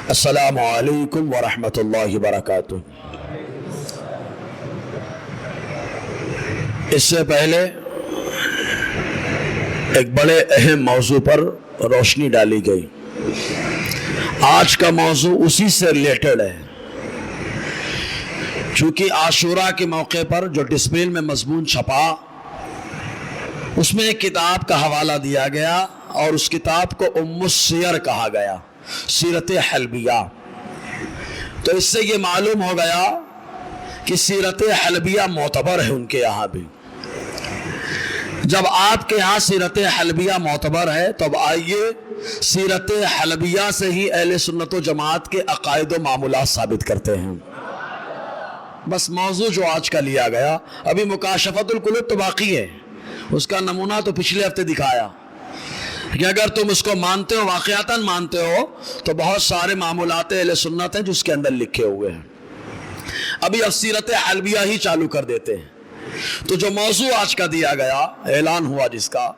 السلام علیکم ورحمۃ اللہ وبرکاتہ۔ اس سے پہلے ایک بڑے اہم موضوع پر روشنی ڈالی گئی۔ آج کا موضوع اسی سے ریلیٹڈ ہے، چونکہ عاشوراء کے موقع پر جو ڈسپلن میں مضمون چھپا اس میں ایک کتاب کا حوالہ دیا گیا اور اس کتاب کو ام السیر کہا گیا، سیرت حلبیہ۔ تو اس سے یہ معلوم ہو گیا کہ سیرت حلبیہ معتبر ہے ان کے یہاں بھی۔ جب آپ کے یہاں سیرت حلبیہ معتبر ہے تو اب آئیے سیرت حلبیہ سے ہی اہل سنت و جماعت کے عقائد و معمولات ثابت کرتے ہیں۔ بس موضوع جو آج کا لیا گیا، ابھی مکاشفت القلوب تو باقی ہے، اس کا نمونہ تو پچھلے ہفتے دکھایا کہ اگر تم اس کو مانتے ہو، واقعتاً مانتے ہو، تو بہت سارے معمولات اہل سنت ہیں جو اس کے اندر لکھے ہوئے ہیں۔ ابھی سیرت حلبیہ ہی چالو کر دیتے ہیں۔ تو جو موضوع آج کا دیا گیا، اعلان ہوا جس کا،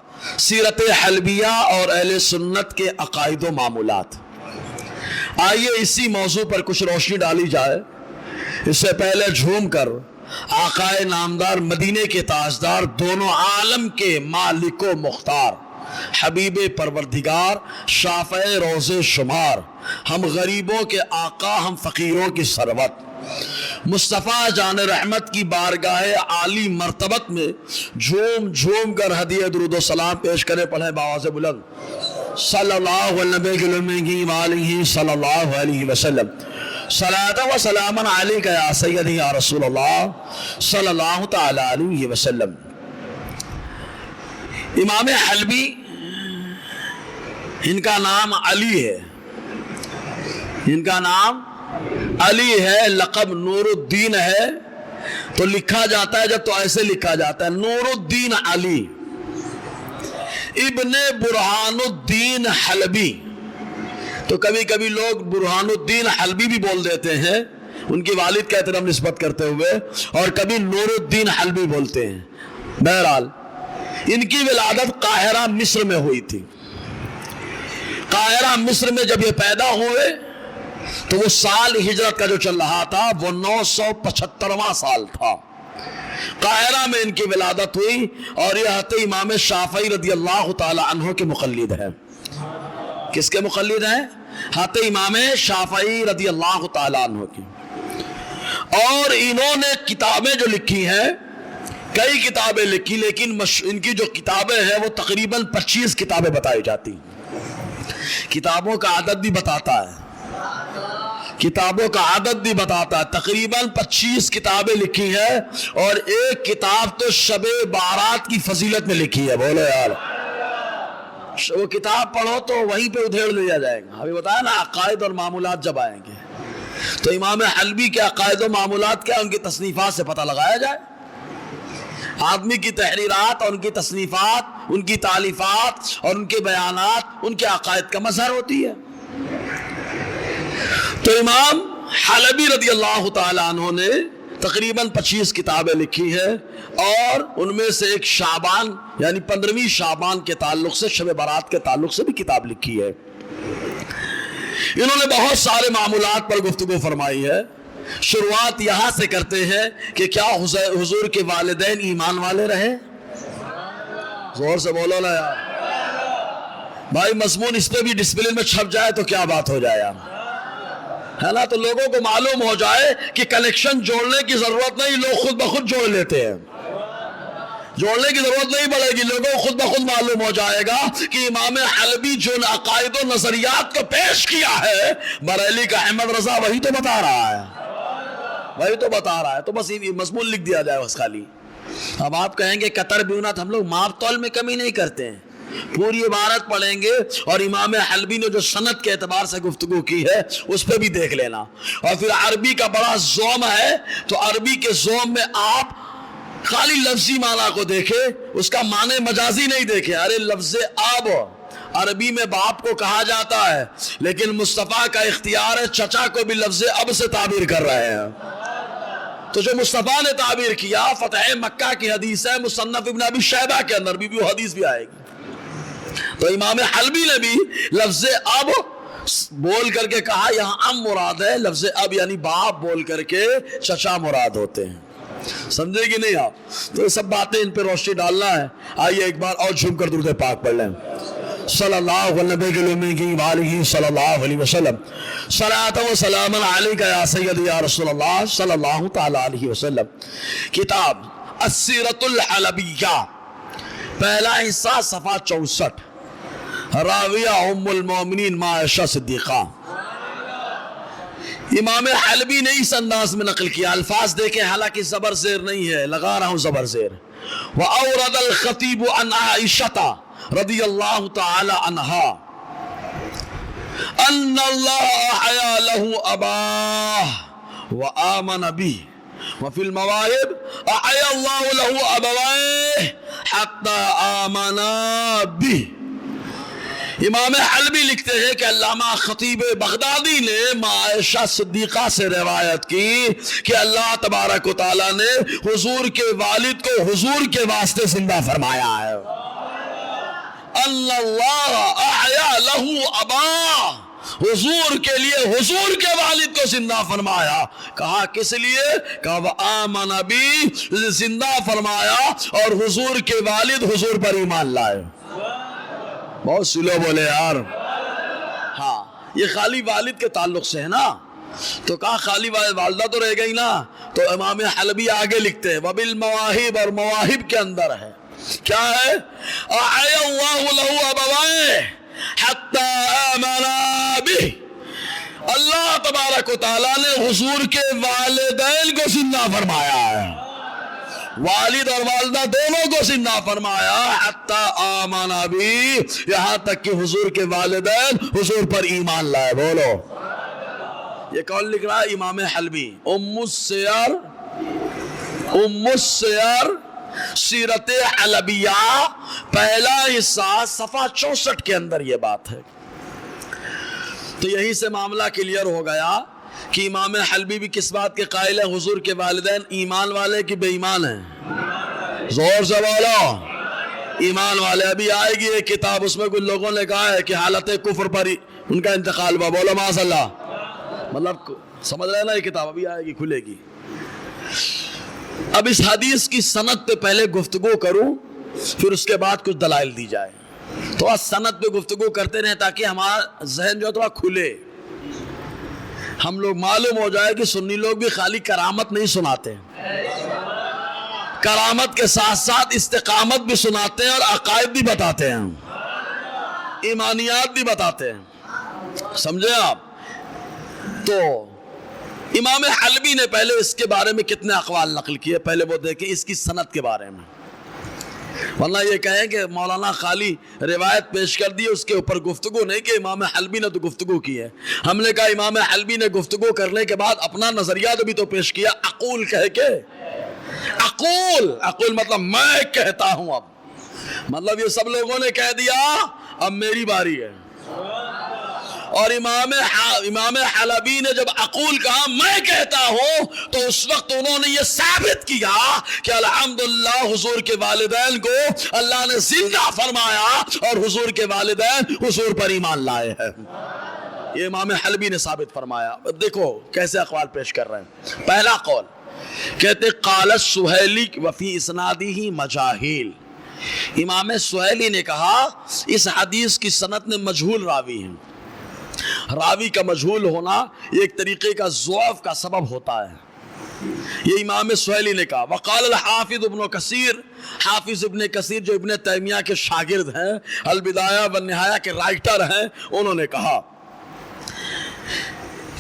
سیرت حلبیہ اور اہل سنت کے عقائد و معمولات۔ آئیے اسی موضوع پر کچھ روشنی ڈالی جائے۔ اس سے پہلے جھوم کر آقائے نامدار، مدینے کے تاجدار، دونوں عالم کے مالک و مختار، حبیب پروردگار، شافع روز شمار، ہم غریبوں کے آقا، ہم فقیروں کی سروت، مصطفیٰ جان رحمت کی بارگاہ عالی مرتبت میں جھوم جھوم کر ہدیہ درود و سلام پیش کرے۔ پڑھیں بآواز بلند، صلی اللہ علیہ صلی اللہ علیہ وسلم، صلاۃ و سلام علیک یا سیدی یا رسول اللہ صلی اللہ تعالی علیہ وسلم۔ امام حلبی، ان کا نام علی ہے، ان کا نام علی ہے، لقب نور الدین ہے۔ تو لکھا جاتا ہے جب تو ایسے لکھا جاتا ہے، نور الدین علی ابن برہان الدین حلبی۔ تو کبھی کبھی لوگ برہان الدین حلبی بھی بول دیتے ہیں ان کے والد کا احترام نسبت کرتے ہوئے، اور کبھی نور الدین حلبی بولتے ہیں۔ بہرحال ان کی ولادت قاہرہ مصر میں ہوئی تھی۔ قاہرہ مصر میں جب یہ پیدا ہوئے تو وہ سال ہجرت کا جو چل رہا تھا وہ 975واں سال تھا۔ قاہرہ میں ان کی ولادت ہوئی، اور یہ حضرت امام شافعی رضی اللہ تعالی عنہ کے مقلد ہیں۔ کس کے مقلد ہیں؟ حضرت امام شافعی رضی اللہ تعالی عنہ کی۔ اور انہوں نے کتابیں جو لکھی ہیں، کئی کتابیں لکھی، لیکن ان کی جو کتابیں ہیں وہ تقریباً 25 کتابیں بتائی جاتی ہیں۔ کتابوں کا عدد بھی بتاتا ہے، کتابوں کا عدد بھی بتاتا ہے، تقریباً 25 کتابیں لکھی ہیں، اور ایک کتاب تو شب بارات کی فضیلت میں لکھی ہے۔ بولو یار، وہ کتاب پڑھو تو وہیں پہ ادھیڑ لیا جائے گا۔ ابھی بتایا نا عقائد اور معمولات جب آئیں گے تو امام حلبی کے عقائد و معمولات کیا، ان کی تصنیفات سے پتہ لگایا جائے۔ آدمی کی تحریرات اور ان کی تصنیفات، ان کی تالیفات اور ان کے بیانات ان کے عقائد کا مظہر ہوتی ہے۔ تو امام حلبی رضی اللہ تعالیٰ عنہ نے تقریباً 25 کتابیں لکھی ہیں، اور ان میں سے ایک شعبان یعنی 15ویں شعبان کے تعلق سے، شب برات کے تعلق سے بھی کتاب لکھی ہے۔ انہوں نے بہت سارے معمولات پر گفتگو فرمائی ہے۔ شروعات یہاں سے کرتے ہیں کہ کیا حضور کے والدین ایمان والے رہے؟ زور سے بولو نا یار بھائی، مضمون اس پہ بھی ڈسپلن میں چھپ جائے تو کیا بات ہو جائے ہے نا، تو لوگوں کو معلوم ہو جائے کہ کنیکشن جوڑنے کی ضرورت نہیں، لوگ خود بخود جوڑ لیتے ہیں، جوڑنے کی ضرورت نہیں پڑے گی، لوگوں کو خود بخود معلوم ہو جائے گا کہ امام حلبی جو عقائد و نظریات کو پیش کیا ہے، بریلی کا احمد رضا وہی تو بتا رہا ہے، وہی تو بتا رہا ہے۔ تو بس یہ مضمون لکھ دیا جائے بس خالی۔ اب آپ کہیں گے قطر بیونت، ہم لوگ ماپ تول میں کمی نہیں کرتے ہیں، پوری عبارت پڑھیں گے، اور امام حلبی نے جو سند کے اعتبار سے گفتگو کی ہے اس پہ بھی دیکھ لینا۔ اور پھر عربی کا بڑا زوم ہے، تو عربی کے زوم میں آپ خالی لفظی معنی کو دیکھیں، اس کا معنی مجازی نہیں دیکھیں۔ ارے لفظ آب عربی میں باپ کو کہا جاتا ہے، لیکن مصطفیٰ کا اختیار ہے چچا کو بھی لفظ اب سے تعبیر کر رہے ہیں۔ تو جو مصطفیٰ نے تعبیر کیا، فتح مکہ کی حدیث ہے، مصنف ابن ابی شیبہ کے اندر بھی وہ حدیث بھی آئے گی۔ تو امام حلبی نے بھی لفظ اب بول کر کے کہا یہاں ام مراد ہے، لفظ اب یعنی باپ بول کر کے چچا مراد ہوتے ہیں، سمجھے کہ نہیں آپ؟ تو یہ سب باتیں ان پہ روشنی ڈالنا ہے۔ آئیے ایک بار اور جھوم کر درود پاک پڑھ لیں، صلی اللہ علیہ صلی اللہ علیہ وسلم، صلاۃ و سلام علیک یا سیدی یا رسول اللہ صلی اللہ تعالی علیہ وسلم۔ کتاب السیرۃ الحلبیہ، پہلا حصہ صفحہ 64، راویہ ام المومنین عائشہ صدیقہ۔ امام حلبی نے اس انداز میں نقل کیا، الفاظ دیکھیں، حالانکہ زبر زیر نہیں ہے، لگا رہا ہوں زبر زیر۔ وَأَوْرَدَ الْخَطِيبُ عَنْ عَائِشَةَ رضی اللہ تعالی عنہا ان اللہ احیا لہ اباہ وآمن بہ وفی المواہب احیا اللہ لہ ابویہ حتی آمنا بہ۔ امام حلبی لکھتے ہیں کہ علامہ خطیب بغدادی نے عائشہ صدیقہ سے روایت کی کہ اللہ تبارک و تعالیٰ نے حضور کے والد کو حضور کے واسطے زندہ فرمایا ہے۔ اللہ احیا لہ ابا، حضور کے لیے حضور کے والد کو زندہ فرمایا۔ کہا کس لیے؟ کہا وآمن بی، زندہ فرمایا اور حضور کے والد حضور پر ایمان لائے۔ بہت سلو بولے یار۔ ہاں یہ خالی والد کے تعلق سے ہے نا، تو کہا خالی والدہ تو رہ گئی نا، تو امام حلبی آگے لکھتے ہیں وبالمواہب، اور مواہب کے اندر ہے کیا ہے؟ احیا اللہ لہ ابویہ حتی آمنا بہ، اللہ تبارک و تعالیٰ نے حضور کے والدین کو زندہ فرمایا ہے، والد اور والدہ دونوں کو زندہ فرمایا، حتی آمنا بہ، یہاں تک کہ حضور کے والدین حضور پر ایمان لائے۔ بولو یہ کون لکھ رہا ہے؟ امام حلبی، ام السیر سیرت حلبیہ، پہلا حصہ صفحہ 64 کے اندر یہ بات ہے۔ تو یہیں سے معاملہ کلیئر ہو گیا کہ امام حلبی بھی کس بات کے قائل ہیں؟ حضور کے والدین ایمان والے کہ بے ایمان ہیں؟ زور سے بولو، ایمان والے۔ ابھی آئے گی ایک کتاب، اس میں کچھ لوگوں نے کہا ہے کہ حالت کفر پر ان کا انتقال ہوا، بولو معاذ اللہ، مطلب سمجھ رہے ہیں نا، یہ کتاب ابھی آئے گی، کھلے گی۔ اب اس حدیث کی سند پہ پہلے گفتگو کروں، پھر اس کے بعد کچھ دلائل دی جائے۔ تو سند پہ گفتگو کرتے رہیں تاکہ ہمارا ذہن جو ہے تھوڑا کھلے، ہم لوگ معلوم ہو جائے کہ سنی لوگ بھی خالی کرامت نہیں سناتے، کرامت کے ساتھ ساتھ استقامت بھی سناتے ہیں اور عقائد بھی بتاتے ہیں، ایمانیات بھی بتاتے ہیں، سمجھے آپ؟ تو امام حلبی نے پہلے اس کے بارے میں کتنے اقوال نقل کیے، پہلے وہ دیکھیں اس کی سند کے بارے میں، ورنہ یہ کہیں کہ مولانا خالی روایت پیش کر دی، اس کے اوپر گفتگو نہیں کہ امام حلبی نے تو گفتگو کی ہے۔ ہم نے کہا امام حلبی نے گفتگو کرنے کے بعد اپنا نظریہ بھی تو پیش کیا، اقول کہہ کے، اقول مطلب میں کہتا ہوں، اب مطلب یہ سب لوگوں نے کہہ دیا، اب میری باری ہے۔ اور امام حلبی نے جب اقول کہا میں کہتا ہوں، تو اس وقت انہوں نے یہ ثابت کیا کہ الحمدللہ حضور کے والدین کو اللہ نے زندہ فرمایا اور حضور کے والدین حضور پر ایمان لائے ہیں، یہ امام حلبی نے ثابت فرمایا۔ دیکھو کیسے اقوال پیش کر رہے ہیں۔ پہلا قول کہتے قال السہیلی وفی اسنادہ مجاہیل، امام سہیلی نے کہا اس حدیث کی سند میں مجہول راوی ہیں، راوی کا مجہول ہونا ایک طریقے کا ضعف کا سبب ہوتا ہے، یہ امام سہیلی نے کہا۔ وقال الحافظ ابن کثیر، حافظ ابن کثیر جو ابن تیمیہ کے شاگرد ہیں، البدایہ والنہایہ کے رائٹر ہیں، انہوں نے کہا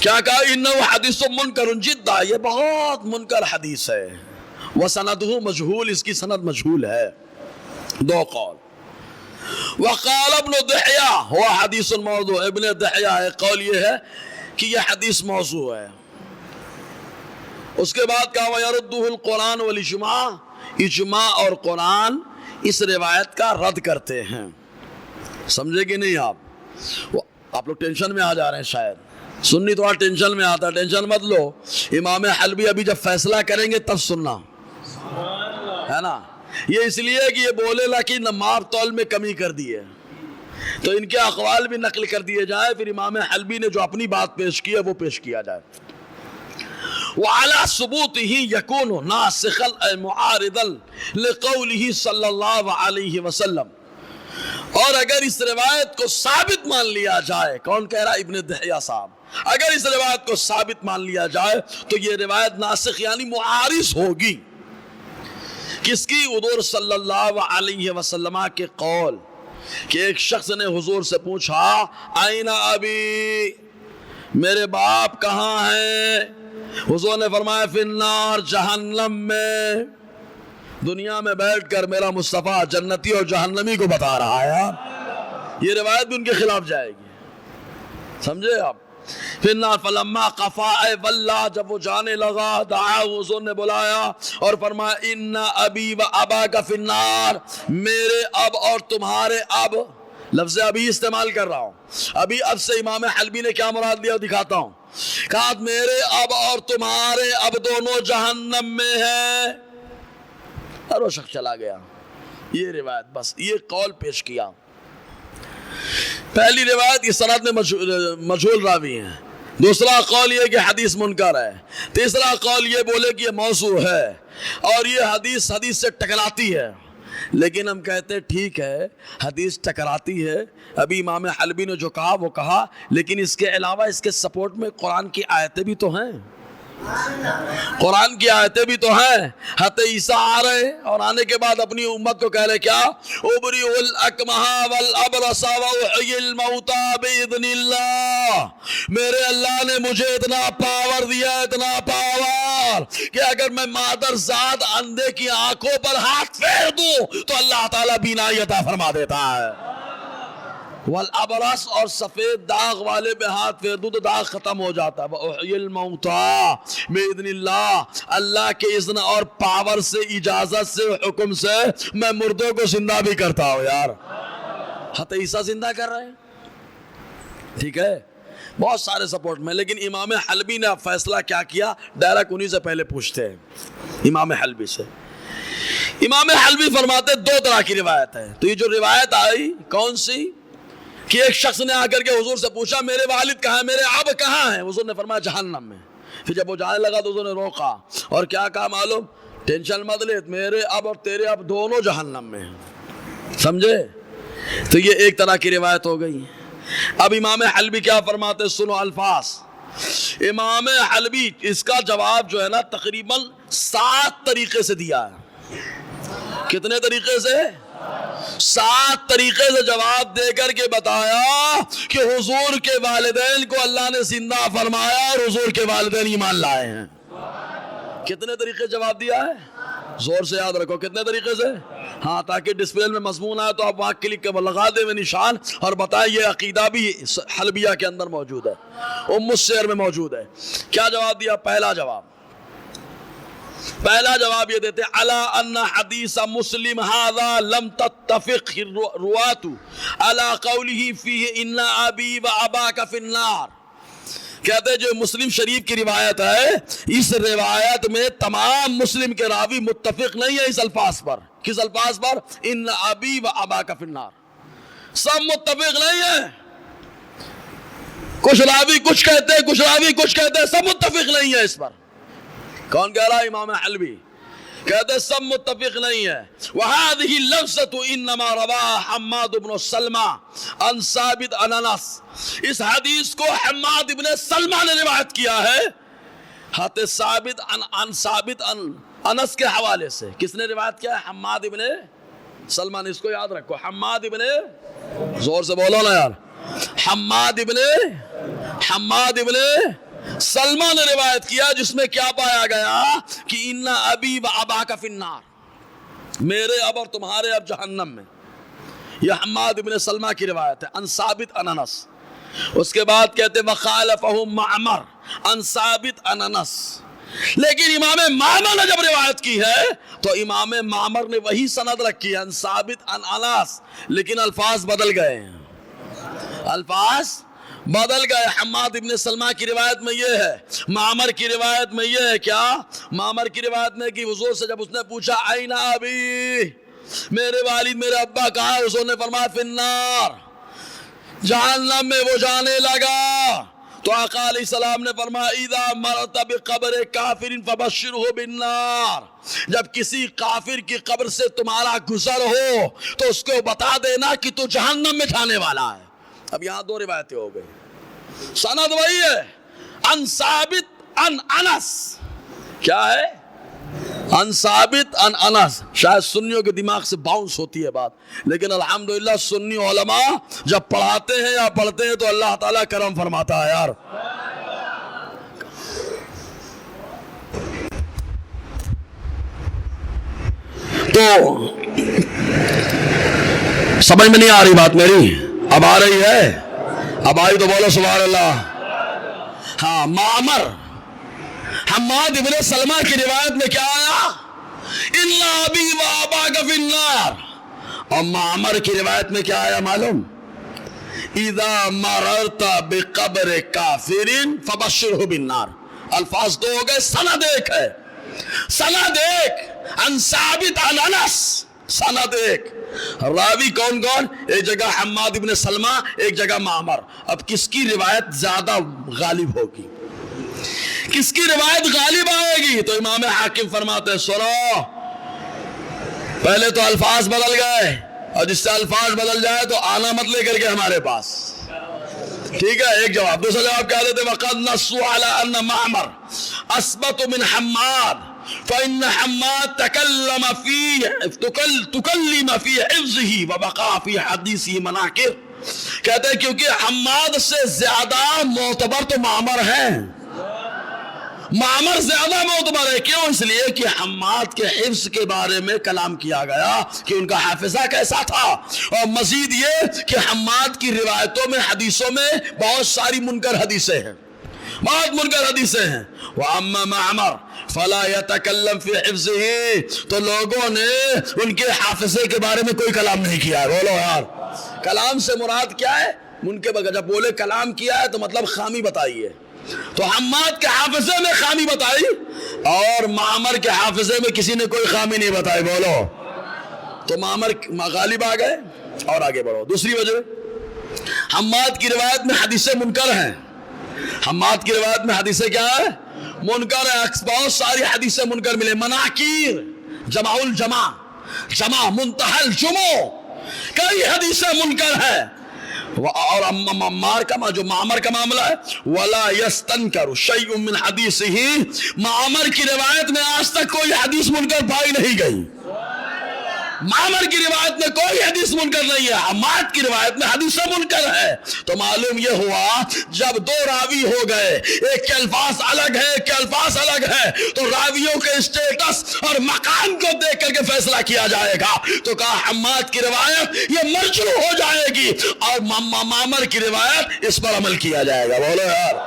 کیا کہا؟ انہ حدیث منکر جدا، یہ بہت منکر حدیث ہے، وسندہ مجہول، اس کی سند مجہول ہے۔ دو قول۔ وقال ابن دحیہ ہوا حدیث موضوع، ابن دحیہ ہے قول یہ ہے کہ یہ حدیث موضوع ہے۔ اس کے بعد کہا وَيَرُدُّهُ الْقُرْآنُ وَالْإِجْمَاعُ، اجماع اور قرآن اس روایت کا رد کرتے ہیں، سمجھے کہ نہیں؟ آپ لوگ ٹینشن میں آ جا رہے ہیں، شاید سنی تھوڑا ٹینشن میں آتا ہے، ٹینشن مت لو، امام حلبی ابھی جب فیصلہ کریں گے تب سننا ہے نا، یہ اس لیے کہ یہ بولے لا کہ نماز تول میں کمی کر دی ہے، تو ان کے اقوال بھی نقل کر دیے جائیں، پھر امام حلبی نے جو اپنی بات پیش کی ہے وہ پیش کیا جائے۔ وعلى ثبوته يكون ناسخا أي معارضا لقوله صلی اللہ علیہ وسلم، اور اگر اس روایت کو ثابت مان لیا جائے، کون کہہ رہا؟ ابن دحیہ صاحب، اگر اس روایت کو ثابت مان لیا جائے تو یہ روایت ناسخ یعنی معارض ہوگی کس کی؟ حضور صلی اللہ علیہ وسلم کے قول کہ ایک شخص نے حضور سے پوچھا آئین ابی، میرے باپ کہاں ہیں؟ حضور نے فرمایا فی النار، جہنم میں۔ دنیا میں بیٹھ کر میرا مصطفیٰ جنتی اور جہنمی کو بتا رہا ہے، یہ روایت بھی ان کے خلاف جائے گی، سمجھے آپ؟ فی النار فلما قفا اے واللہ، جب وہ جانے لگا دعا، حضور نے بلایا اور فرمایا ان ابی و اباک فی النار، میرے اب اور تمہارے اب، لفظ ابھی استعمال کر رہا ہوں۔ ابھی اب سے امام حلبی نے کیا مراد لیا دکھاتا ہوں، کہا میرے اب اور تمہارے اب دونوں جہنم میں ہیں، اور وہ شخص چلا گیا۔ یہ روایت بس یہ قول پیش کیا۔ پہلی روایت کی سند میں مجہول راوی ہیں، دوسرا قول یہ کہ حدیث منکر ہے، تیسرا قول یہ بولے کہ یہ موضوع ہے، اور یہ حدیث سے ٹکراتی ہے۔ لیکن ہم کہتے ٹھیک ہے حدیث ٹکراتی ہے، ابھی امام حلبی نے جو کہا وہ کہا، لیکن اس کے علاوہ اس کے سپورٹ میں قرآن کی آیتیں بھی تو ہیں، قرآن کی آیتیں بھی تو ہیں۔ حضرت عیسیٰ آ رہے ہیں اور آنے کے بعد اپنی امت کو کہہ رہے کیا؟ ابری الاکمہ والابرص واحیی الموتى باذن اللہ، میرے اللہ نے مجھے اتنا پاور دیا، اتنا پاور کہ اگر میں مادر ذات اندھے کی آنکھوں پر ہاتھ پھیر دوں تو اللہ تعالیٰ بینائی عطا فرما دیتا ہے۔ والابرص، اور سفید داغ والے پہ ہاتھ پھیر دوں تو داغ ختم ہو جاتا ہے۔ وَأُحْيِي الْمَوْتَى بِإِذْنِ اللَّهِ، اللہ کے اذن اور پاور سے، اجازت سے، حکم سے میں مردوں کو زندہ بھی کرتا ہوں۔ یار حضرت عیسیٰ زندہ کر رہے ہیں، ٹھیک ہے، بہت سارے سپورٹ میں، لیکن امام حلبی نے اب فیصلہ کیا کیا؟ ڈائریکٹ انہی سے پہلے پوچھتے ہیں امام حلبی سے۔ امام حلبی فرماتے دو طرح کی روایت ہے۔ تو یہ جو روایت آئی کون سی کہ ایک شخص نے آ کر کے حضور سے پوچھا میرے والد کہاں ہیں، میرے اب کہاں ہیں؟ حضور نے فرمایا جہنم میں۔ پھر جب وہ جانے لگا تو حضور نے روکا اور کیا کہا معلوم؟ ٹینشن مت لے، میرے اب اور تیرے اب دونوں جہنم میں ہیں، سمجھے؟ تو یہ ایک طرح کی روایت ہو گئی۔ اب امام حلبی کیا فرماتے؟ سنو الفاظ۔ امام حلبی اس کا جواب جو ہے نا تقریباً 7 طریقے سے دیا ہے۔ کتنے طریقے سے؟ 7 طریقے سے جواب دے کر کے بتایا کہ حضور کے والدین کو اللہ نے زندہ فرمایا اور حضور کے والدین ایمان لائے ہیں۔ کتنے طریقے سے جواب دیا ہے؟ زور سے یاد رکھو، کتنے طریقے سے؟ ہاں، تاکہ ڈسپلے میں مضمون آئے تو آپ وہاں کلک کے لگا دیں نشان اور بتائیں یہ عقیدہ بھی حلبیہ کے اندر موجود ہے، ام السیر میں موجود ہے۔ کیا جواب دیا؟ پہلا جواب یہ دیتے علی ان حدیث مسلم ھذا لم تتفق الرواۃ علی قولہ فیہ ان ابی و اباک فی النار۔ کہتے جو مسلم شریف کی روایت ہے، اس روایت میں تمام مسلم کے راوی متفق نہیں ہے اس الفاظ پر۔ کس الفاظ پر؟ ان ابی و اباک فی النار، سب متفق نہیں ہے۔ کچھ راوی کچھ کہتے ہیں، کچھ راوی کچھ کہتے ہیں، سب متفق نہیں ہے اس پر۔ کون کہہ رہا ہے؟ امام حلبی کہتے سب متفق نہیں ہے۔ وَهَذِهِ اللَّفْظَةُ إِنَّمَا رَوَاهَا حَمَّادُ بْنُ سَلْمَى عن ثابت عن انس، اس حدیث کو حماد ابن سلمہ نے روایت کیا ہے حضرت ثابت عن ثابت عن انس کے حوالے سے۔ کس نے روایت کیا ہے؟ حماد ابن سلمہ نے۔ اس کو یاد رکھو، حماد ابن، زور سے بولو نا یار، حماد ابن سلمہ نے روایت کیا، جس میں کیا پایا گیا کہ ان ابی و اباک فی النار، میرے اب اور تمہارے اب جہنم میں۔ یہ حماد ابن سلمہ کی روایت ہے، ان ثابت ان انس۔ اس کے بعد کہتے وخالفہم معمر ان ثابت ان انس، لیکن امام معمر نے جب روایت کی ہے تو امام معمر نے وہی سند رکھی ہے، ان ثابت ان انس، لیکن الفاظ بدل گئے ہیں، الفاظ بدل گئے۔ حماد ابن سلمہ کی روایت میں یہ ہے، معمر کی روایت میں یہ ہے۔ کیا؟ معمر کی روایت میں کہ حضور سے جب اس نے پوچھا آئین ابی، میرے والد میرے ابا کہاں ہے؟ حضور نے فرمایا فی النار، جہنم میں وہ جانے لگا تو آقا علیہ السلام نے فرمایا اذا مرت بقبر کافر فبشرہ بالنار، جب کسی کافر کی قبر سے تمہارا گزر ہو تو اس کو بتا دینا کہ تو جہنم میں جانے والا ہے۔ اب یہاں دو روایتیں ہو گئی، سند وہی ہے، ان ثابت ان انس، کیا ہے؟ ان ثابت ان انس۔ شاید سنیوں کے دماغ سے باؤنس ہوتی ہے بات، لیکن الحمدللہ سنی علماء جب پڑھاتے ہیں یا پڑھتے ہیں تو اللہ تعالیٰ کرم فرماتا ہے یار۔ تو سمجھ میں نہیں آ رہی بات میری؟ اب آ رہی ہے؟ اب آئی تو بولو سبحان اللہ۔ ہاں، معمر حماد ابن سلمہ کی روایت میں کیا آیا؟ اِنَّا أَبِي وَأَبَاكَ فِي النَّارِ، اور معمر کی روایت میں کیا آیا معلوم؟ اِذَا مَرَرْتَ بِقَبْرِ كَافِرٍ فَبَشِّرْهُ بِالنَّارِ۔ الفاظ دو ہو گئے، سند ایک ہے، سند ایک، ان ثابت ان انس، سند ایک۔ راوی کون کون؟ ایک جگہ حماد ابن سلمہ، ایک جگہ معمر۔ اب کس کی روایت زیادہ غالب ہوگی، کس کی روایت غالب آئے گی؟ تو امام حاکم فرماتے ہیں سنو، پہلے تو الفاظ بدل گئے، اور جس سے الفاظ بدل جائے تو آنا مت لے کر کے ہمارے پاس، ٹھیک ہے؟ ایک جواب۔ دوسرا جواب کیا دیتے؟ وَقَدْ نَصُّوا عَلَىٰ أَنَّ مَعْمَرَ أَثْبَتُ مِنْ حَمَّادٍ فَإِنَّ حَمَّادَ تُكَلِّمَ فِي حِفْظِهِ وَبَقَى فِي حَدِيثِهِ مَنَاكِرُ، کہتے ہیں کیونکہ حماد سے زیادہ معتبر تو معمر ہیں، معمر زیادہ معتبر ہے۔ کیوں؟ اس لیے کہ حماد کے حفظ کے بارے میں کلام کیا گیا کہ ان کا حافظہ کیسا تھا، اور مزید یہ کہ حماد کی روایتوں میں، حدیثوں میں بہت ساری منکر حدیثیں ہیں، بہت منکر حدیثیں ہیں۔ وَأَمَّا مَعْمَرْ فَلَا يَتَكَلَّمْ فِي حِفْظِهِ، تو لوگوں نے ان کے حافظے کے بارے میں کوئی کلام نہیں کیا ہے۔ بولو یار، کلام سے مراد کیا ہے؟ منکر جب بولے کلام کیا ہے تو مطلب خامی بتائی ہے، تو حماد کے حافظے میں خامی بتائی اور معمر کے حافظے میں کسی نے کوئی خامی نہیں بتائی۔ بولو، تو معمر غالب آ گئے۔ اور آگے بڑھو، دوسری وجہ، حماد کی روایت میں حدیثیں منکر ہیں، حماد کی روایت میں حدیثیں کیا ہے؟ منکر ہے، بہت ساری حدیثیں منکر ملے۔ مناکیر، جمع الجمع، جمع منتہى الجمع، کئی حدیثیں منکر ہیں۔ اور معمر کا معاملہ ہے وَلَا يَسْتَنْكَرُ شَيْءٌ مِّنْ حَدِيثِهِ، معمر کی روایت میں آج تک کوئی حدیث منکر پائی نہیں گئی، معمر کی روایت میں کوئی حدیث منکر نہیں ہے، حماد کی روایت میں حدیث منکر ہے۔ تو معلوم یہ ہوا جب دو راوی ہو گئے، ایک کے الفاظ الگ ہے، ایک کے الفاظ الگ ہے، تو راویوں کے اسٹیٹس اور مقام کو دیکھ کر کے فیصلہ کیا جائے گا۔ تو کہا حماد کی روایت یہ مرجوع ہو جائے گی اور معمر کی روایت اس پر عمل کیا جائے گا۔ بولو یار،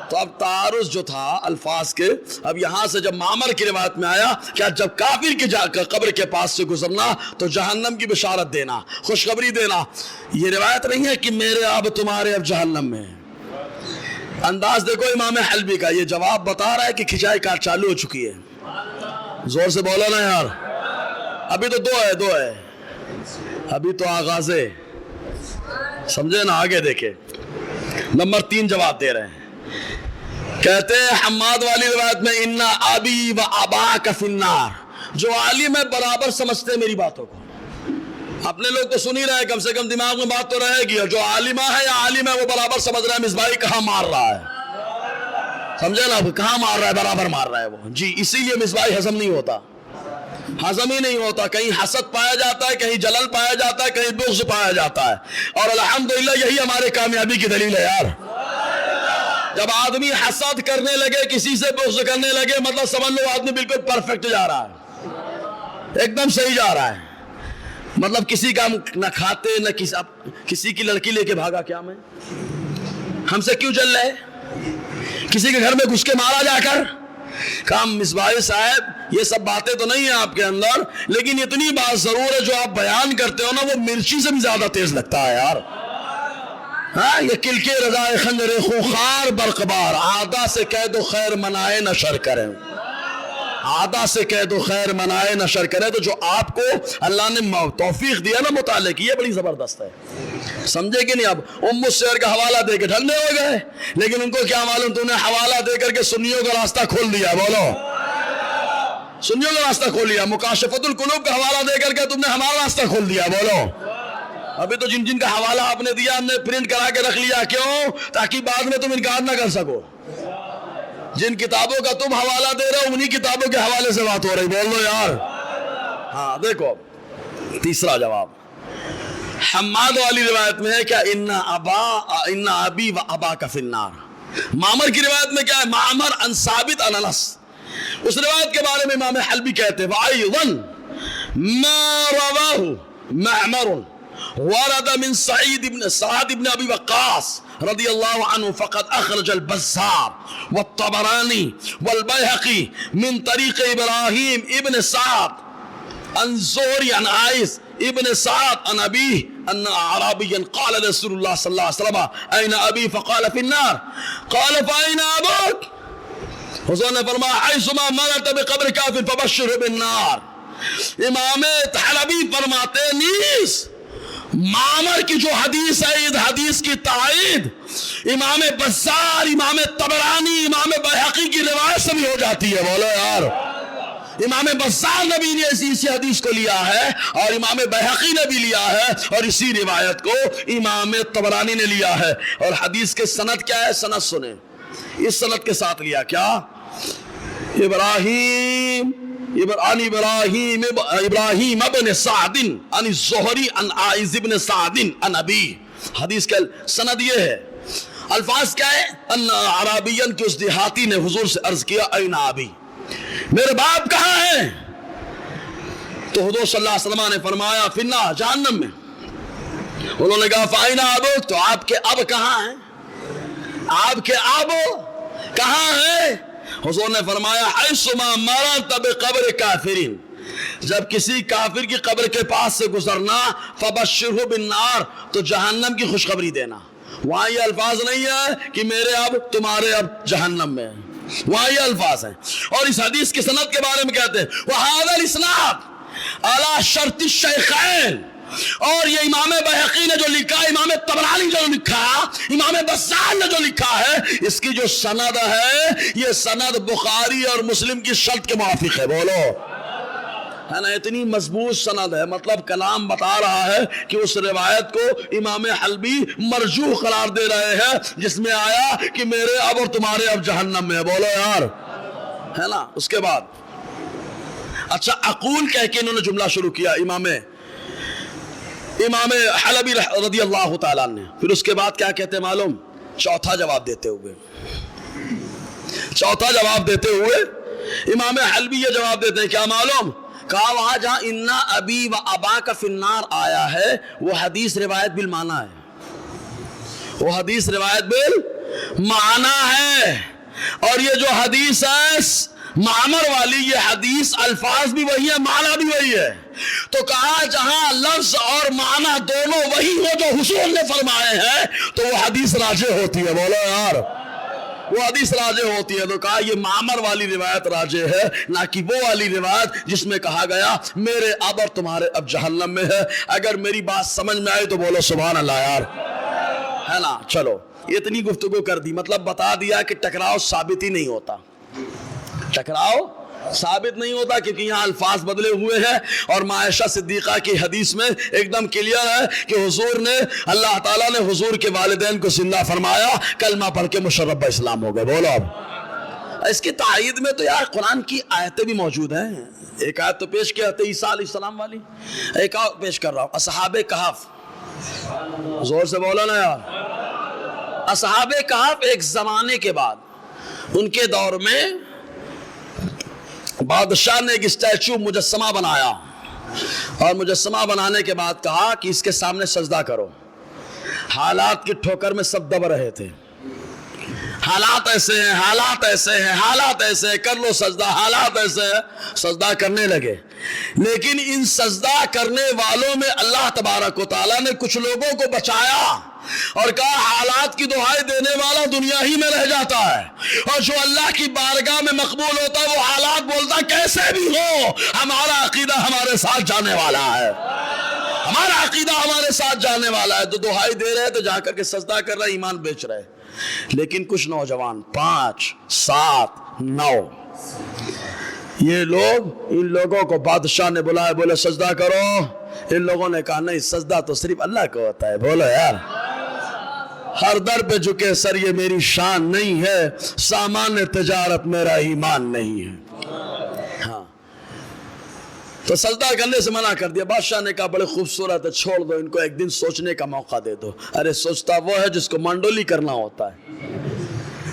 تو اب تعارض جو تھا الفاظ کے، اب یہاں سے جب معمر کی روایت میں آیا کہ جب کافر کی قبر کے پاس سے گزرنا تو جہنم کی بشارت دینا، خوشخبری دینا، یہ روایت نہیں ہے کہ میرے اب تمہارے اب جہنم میں۔ انداز دیکھو امام حلبی کا، یہ جواب بتا رہا ہے کہ کھچائی کاٹ چالو ہو چکی ہے۔ زور سے بولو نا یار، ابھی تو دو ہے، ابھی تو آغاز ہے، سمجھے نا؟ آگے دیکھیں، نمبر 3 جواب دے رہے ہیں، کہتے ہیں حماد والی روایت میں اِنَّ أَبِي وَأَبَاكَ فِي النَّارِ، جو عالم ہے برابر سمجھتے ہیں میری باتوں کو، اپنے لوگ تو سن ہی رہے، کم سے کم دماغ میں بات تو رہے گی، اور جو عالمہ ہے یا عالم ہے وہ برابر سمجھ رہا ہے مصباحی کہاں مار رہا ہے، سمجھے نا؟ کہاں مار رہا ہے، برابر مار رہا ہے وہ، جی اسی لیے مصباحی ہضم نہیں ہوتا، ہضم ہی نہیں ہوتا، کہیں حسد پایا جاتا ہے، کہیں جلل پایا جاتا ہے، کہیں بغض پایا جاتا ہے، اور الحمدللہ یہی ہمارے کامیابی کی دلیل ہے یار۔ جب آدمی حسد کرنے لگے، کسی سے بغض کرنے لگے، مطلب سمجھ لو آدمی بالکل پرفیکٹ جا رہا ہے، ایک دم صحیح جا رہا ہے، مطلب کسی کا نہ کھاتے نہ کسی کی لڑکی لے کے بھاگا، کیا میں ہم سے کیوں جل رہے، کسی کے گھر میں گھس کے مارا جا کر۔ کام مصباحی صاحب یہ سب باتیں تو نہیں ہیں آپ کے اندر، لیکن اتنی بات ضرور ہے جو آپ بیان کرتے ہو نا وہ مرچی سے بھی زیادہ تیز لگتا ہے یار۔ ہاں، یہ کلکے رضائے خنجر خوخار برقبار، عادہ سے قید و خیر منائے نہ شر کریں۔ آدھا سے کہہ دو خیر منائے نشر کرے. تو جو آپ کو اللہ نے توفیق دیا نا مطالعے کی, یہ بڑی زبردست ہے. سمجھے کہ نہیں؟ اب ام السیر کا حوالہ دے کے ٹھنڈے ہو گئے, لیکن ان کو کیا معلوم تم نے حوالہ دے کر کے سنیوں کا راستہ کھول دیا. بولو, سنیوں کا راستہ کھول دیا. مکاشفت القلوب کا حوالہ دے کر کے تم نے ہمارا راستہ کھول دیا. بولو, ابھی تو جن جن کا حوالہ آپ نے دیا ہم نے پرنٹ کرا کے رکھ لیا. کیوں؟ تاکہ بعد میں تم انکار نہ کر سکو. جن کتابوں کا تم حوالہ دے رہے ہو انہی کتابوں کے حوالے سے بات ہو رہی. بول لو یار. ہاں دیکھو تیسرا جواب حماد والی روایت میں ہے کیا, ان ابی و اباک فی النار. معمر کی روایت میں کیا ہے, معمر عن ثابت عن انس. اس روایت کے بارے میں امام حلبی کہتے ہیں وَأَيْضًا مَا رَوَاهُ مَعْمَرٌ ورد من سعد بن ابی وقاص رضی اللہ عنہ فقد اخرج البزار والطبرانی والبیہقی من طریق ابراہیم ابن سعد عن زہری عن عائز ابن سعد عن ابیہ ان اعرابیا قال رسول اللہ صلی اللہ علیہ وسلم این ابی فقال فی النار قال فاین ابوک. حضور نے فرمایا حیثما مررت بقبر کافر فبشرہ بالنار. امام حلبی فرماتے نیز معمر کی جو حدیث ہے اس حدیث کی تائید امام بزار, امام طبرانی, امام بیہقی کی روایت سے بھی ہو جاتی ہے. بولو یار, امام بزار نبی نے اسی حدیث کو لیا ہے اور امام بیہقی نے بھی لیا ہے اور اسی روایت کو امام طبرانی نے لیا ہے. اور حدیث کے سند کیا ہے؟ سند سنیں, اس سند کے ساتھ لیا کیا, ابراہیم ابن سعد عن الزہری عن عائز ابن سعد عن ابی. حدیث کا سند یہ ہے. الفاظ کیا ہے؟ ان عربین کے اس دیہاتی نے حضور سے عرض کیا این ابی, میرے باپ کہاں ہیں؟ تو حضور صلی اللہ علیہ وسلم نے فرمایا فی النار, جہنم میں. انہوں نے کہا فائن ابوک, تو آپ کے اب کہاں ہیں؟ آپ کے اب کہاں ہیں؟ حضور نے فرمایا حیثما مررت بقبر کافرین, جب کسی کافر کی قبر کے پاس سے گزرنا فبشرہ بالنار, تو جہنم کی خوشخبری دینا. وہاں یہ الفاظ نہیں ہے کہ میرے اب تمہارے اب جہنم میں, وہاں یہ الفاظ ہیں. اور اس حدیث کے سند کے بارے میں کہتے ہیں وَهَذَا الْإِسْنَادُ عَلَى شَرْطِ الشَّيْخَيْنِ. اور یہ امام بیہقی نے جو لکھا, امام طبرانی جو لکھا, امام بزار نے جو لکھا ہے, اس کی جو سند ہے یہ سند بخاری اور مسلم کی شرط کے موافق ہے. بولو ہے نا, اتنی مضبوط سند ہے. مطلب کلام بتا رہا ہے کہ اس روایت کو امام حلبی مرجوح قرار دے رہے ہیں جس میں آیا کہ میرے اب اور تمہارے اب جہنم میں. بولو یار, ہے نا. اس کے بعد اچھا اقول کہہ کے انہوں نے جملہ شروع کیا امام حلبی رضی اللہ تعالیٰ نے. پھر اس کے بعد کیا کہتے ہیں معلوم؟ چوتھا جواب دیتے ہوئے امام حلبی یہ جواب دیتے ہیں کیا معلوم؟ کہا وہاں جہاں انا ابی و اباک فی النار آیا ہے وہ حدیث روایت بالمعنی ہے, وہ حدیث روایت بالمعنی ہے. اور یہ جو حدیث ہے معمر والی, یہ حدیث الفاظ بھی وہی ہے معنی بھی وہی ہے. تو کہا جہاں لفظ اور معنی دونوں وہی ہو جو حضور نے فرمائے ہیں تو وہ حدیث راجح ہوتی ہے. بولو یار, وہ حدیث راجح ہوتی ہے. تو کہا یہ معمر والی روایت راجح ہے, نہ کہ وہ والی روایت جس میں کہا گیا میرے اب اور تمہارے اب جہنم میں ہے. اگر میری بات سمجھ میں آئی تو بولو سبحان اللہ یار, ہے نا. چلو اتنی گفتگو کر دی, مطلب بتا دیا کہ ٹکراؤ ثابت ہی نہیں ہوتا, ٹکراؤ ثابت نہیں ہوتا کیونکہ یہاں الفاظ بدلے ہوئے ہیں. اور عائشہ صدیقہ کی حدیث میں ایک دم کلیئر ہے کہ حضور نے, اللہ تعالیٰ نے حضور کے والدین کو زندہ فرمایا, کلمہ پڑھ کے مشرف اسلام ہو گئے. بولو اب اس کی تائید میں تو یار قرآن کی آیتیں بھی موجود ہیں. ایک آیت تو پیش کیا تھا عیسیٰ علیہ السلام والی, ایک اور پیش کر رہا ہوں اصحاب کہف. زور سے بولو نا یار. اصحاب کہف ایک زمانے کے بعد ان کے دور میں بادشاہ نے ایک اسٹیچو مجسمہ بنایا اور مجسمہ بنانے کے بعد کہا کہ اس کے سامنے سجدہ کرو. حالات کی ٹھوکر میں سب دب رہے تھے, حالات ایسے ہیں, حالات ایسے ہیں, حالات ایسے ہیں, کر لو سجدہ, حالات ایسے ہیں. سجدہ کرنے لگے, لیکن ان سجدہ کرنے والوں میں اللہ تبارک و تعالیٰ نے کچھ لوگوں کو بچایا اور کہا حالات کی دہائی دینے والا دنیا ہی میں رہ جاتا ہے، اور جو اللہ کی بارگاہ میں مقبول ہوتا ہے وہ حالات بولتا کیسے بھی ہو ہمارا عقیدہ ہمارے ساتھ جانے والا ہے، ہمارا عقیدہ ہمارے ساتھ جانے والا ہے۔ تو دہائی دے رہے تو جا کر کے سجدہ کر رہے، ایمان بیچ رہے۔ لیکن کچھ نوجوان 5 7 9 یہ لوگ، ان لوگوں کو بادشاہ نے بلایا، بولے سجدہ کرو۔ ان لوگوں نے کہا نہیں، سجدہ تو صرف اللہ کو ہوتا ہے۔ بولو یار، ہر در پہ جھکے سر یہ میری شان نہیں ہے، سامان تجارت میرا ایمان نہیں ہے۔ ہاں تو سجدہ کرنے سے منع کر دیا۔ بادشاہ نے کہا بڑے خوبصورت ہے، چھوڑ دو ان کو، ایک دن سوچنے کا موقع دے دو۔ ارے سوچتا وہ ہے جس کو منڈولی کرنا ہوتا ہے۔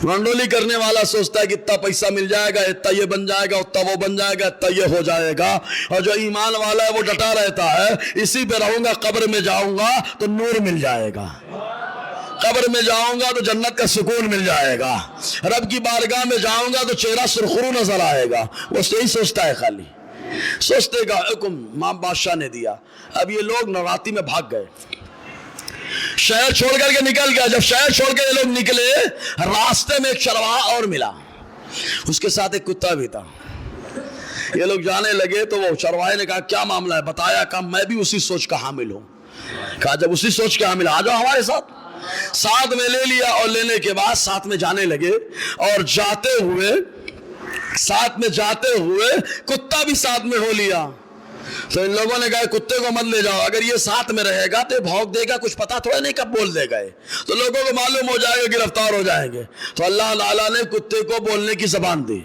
منڈولی کرنے والا سوچتا ہے کہ اتنا پیسہ مل جائے گا، اتنا یہ بن جائے گا، اتنا وہ بن جائے گا، اتنا یہ ہو جائے گا۔ اور جو ایمان والا ہے وہ ڈٹا رہتا ہے اسی پہ رہوں گا، قبر میں جاؤں گا تو نور مل جائے گا، قبر میں جاؤں گا تو جنت کا سکون مل جائے گا، رب کی بارگاہ میں جاؤں گا تو چہرہ سرخرو نظر آئے گا۔ وہ یہی سوچتا ہے، خالی سوچتے کا حکم ماں بادشاہ نے دیا۔ اب یہ لوگ نوراتی میں بھاگ گئے، شہر چھوڑ کر کے نکل گیا۔ جب شہر چھوڑ کے یہ لوگ نکلے، راستے میں ایک چرواہا اور ملا، اس کے ساتھ ایک کتا بھی تھا۔ یہ لوگ جانے لگے تو وہ چرواہے نے کہا کیا معاملہ ہے، بتایا۔ کہا میں بھی اسی سوچ کا حامل ہوں۔ کہا جب اسی سوچ کا حامل، آ جاؤ ہمارے ساتھ۔ ساتھ میں لے لیا، اور لینے کے بعد ساتھ میں جانے لگے، اور ساتھ میں جاتے ہوئے کتا بھی ساتھ میں ہو لیا۔ تو ان لوگوں نے کہا کتے کو مت لے جاؤ، اگر یہ ساتھ میں رہے گا تو بھونک دے گا، کچھ پتا تھوڑا نہیں کب بول دے گا، تو لوگوں کو معلوم ہو جائے گا، گرفتار ہو جائیں گے۔ تو اللہ تعالیٰ نے کتے کو بولنے کی زبان دی۔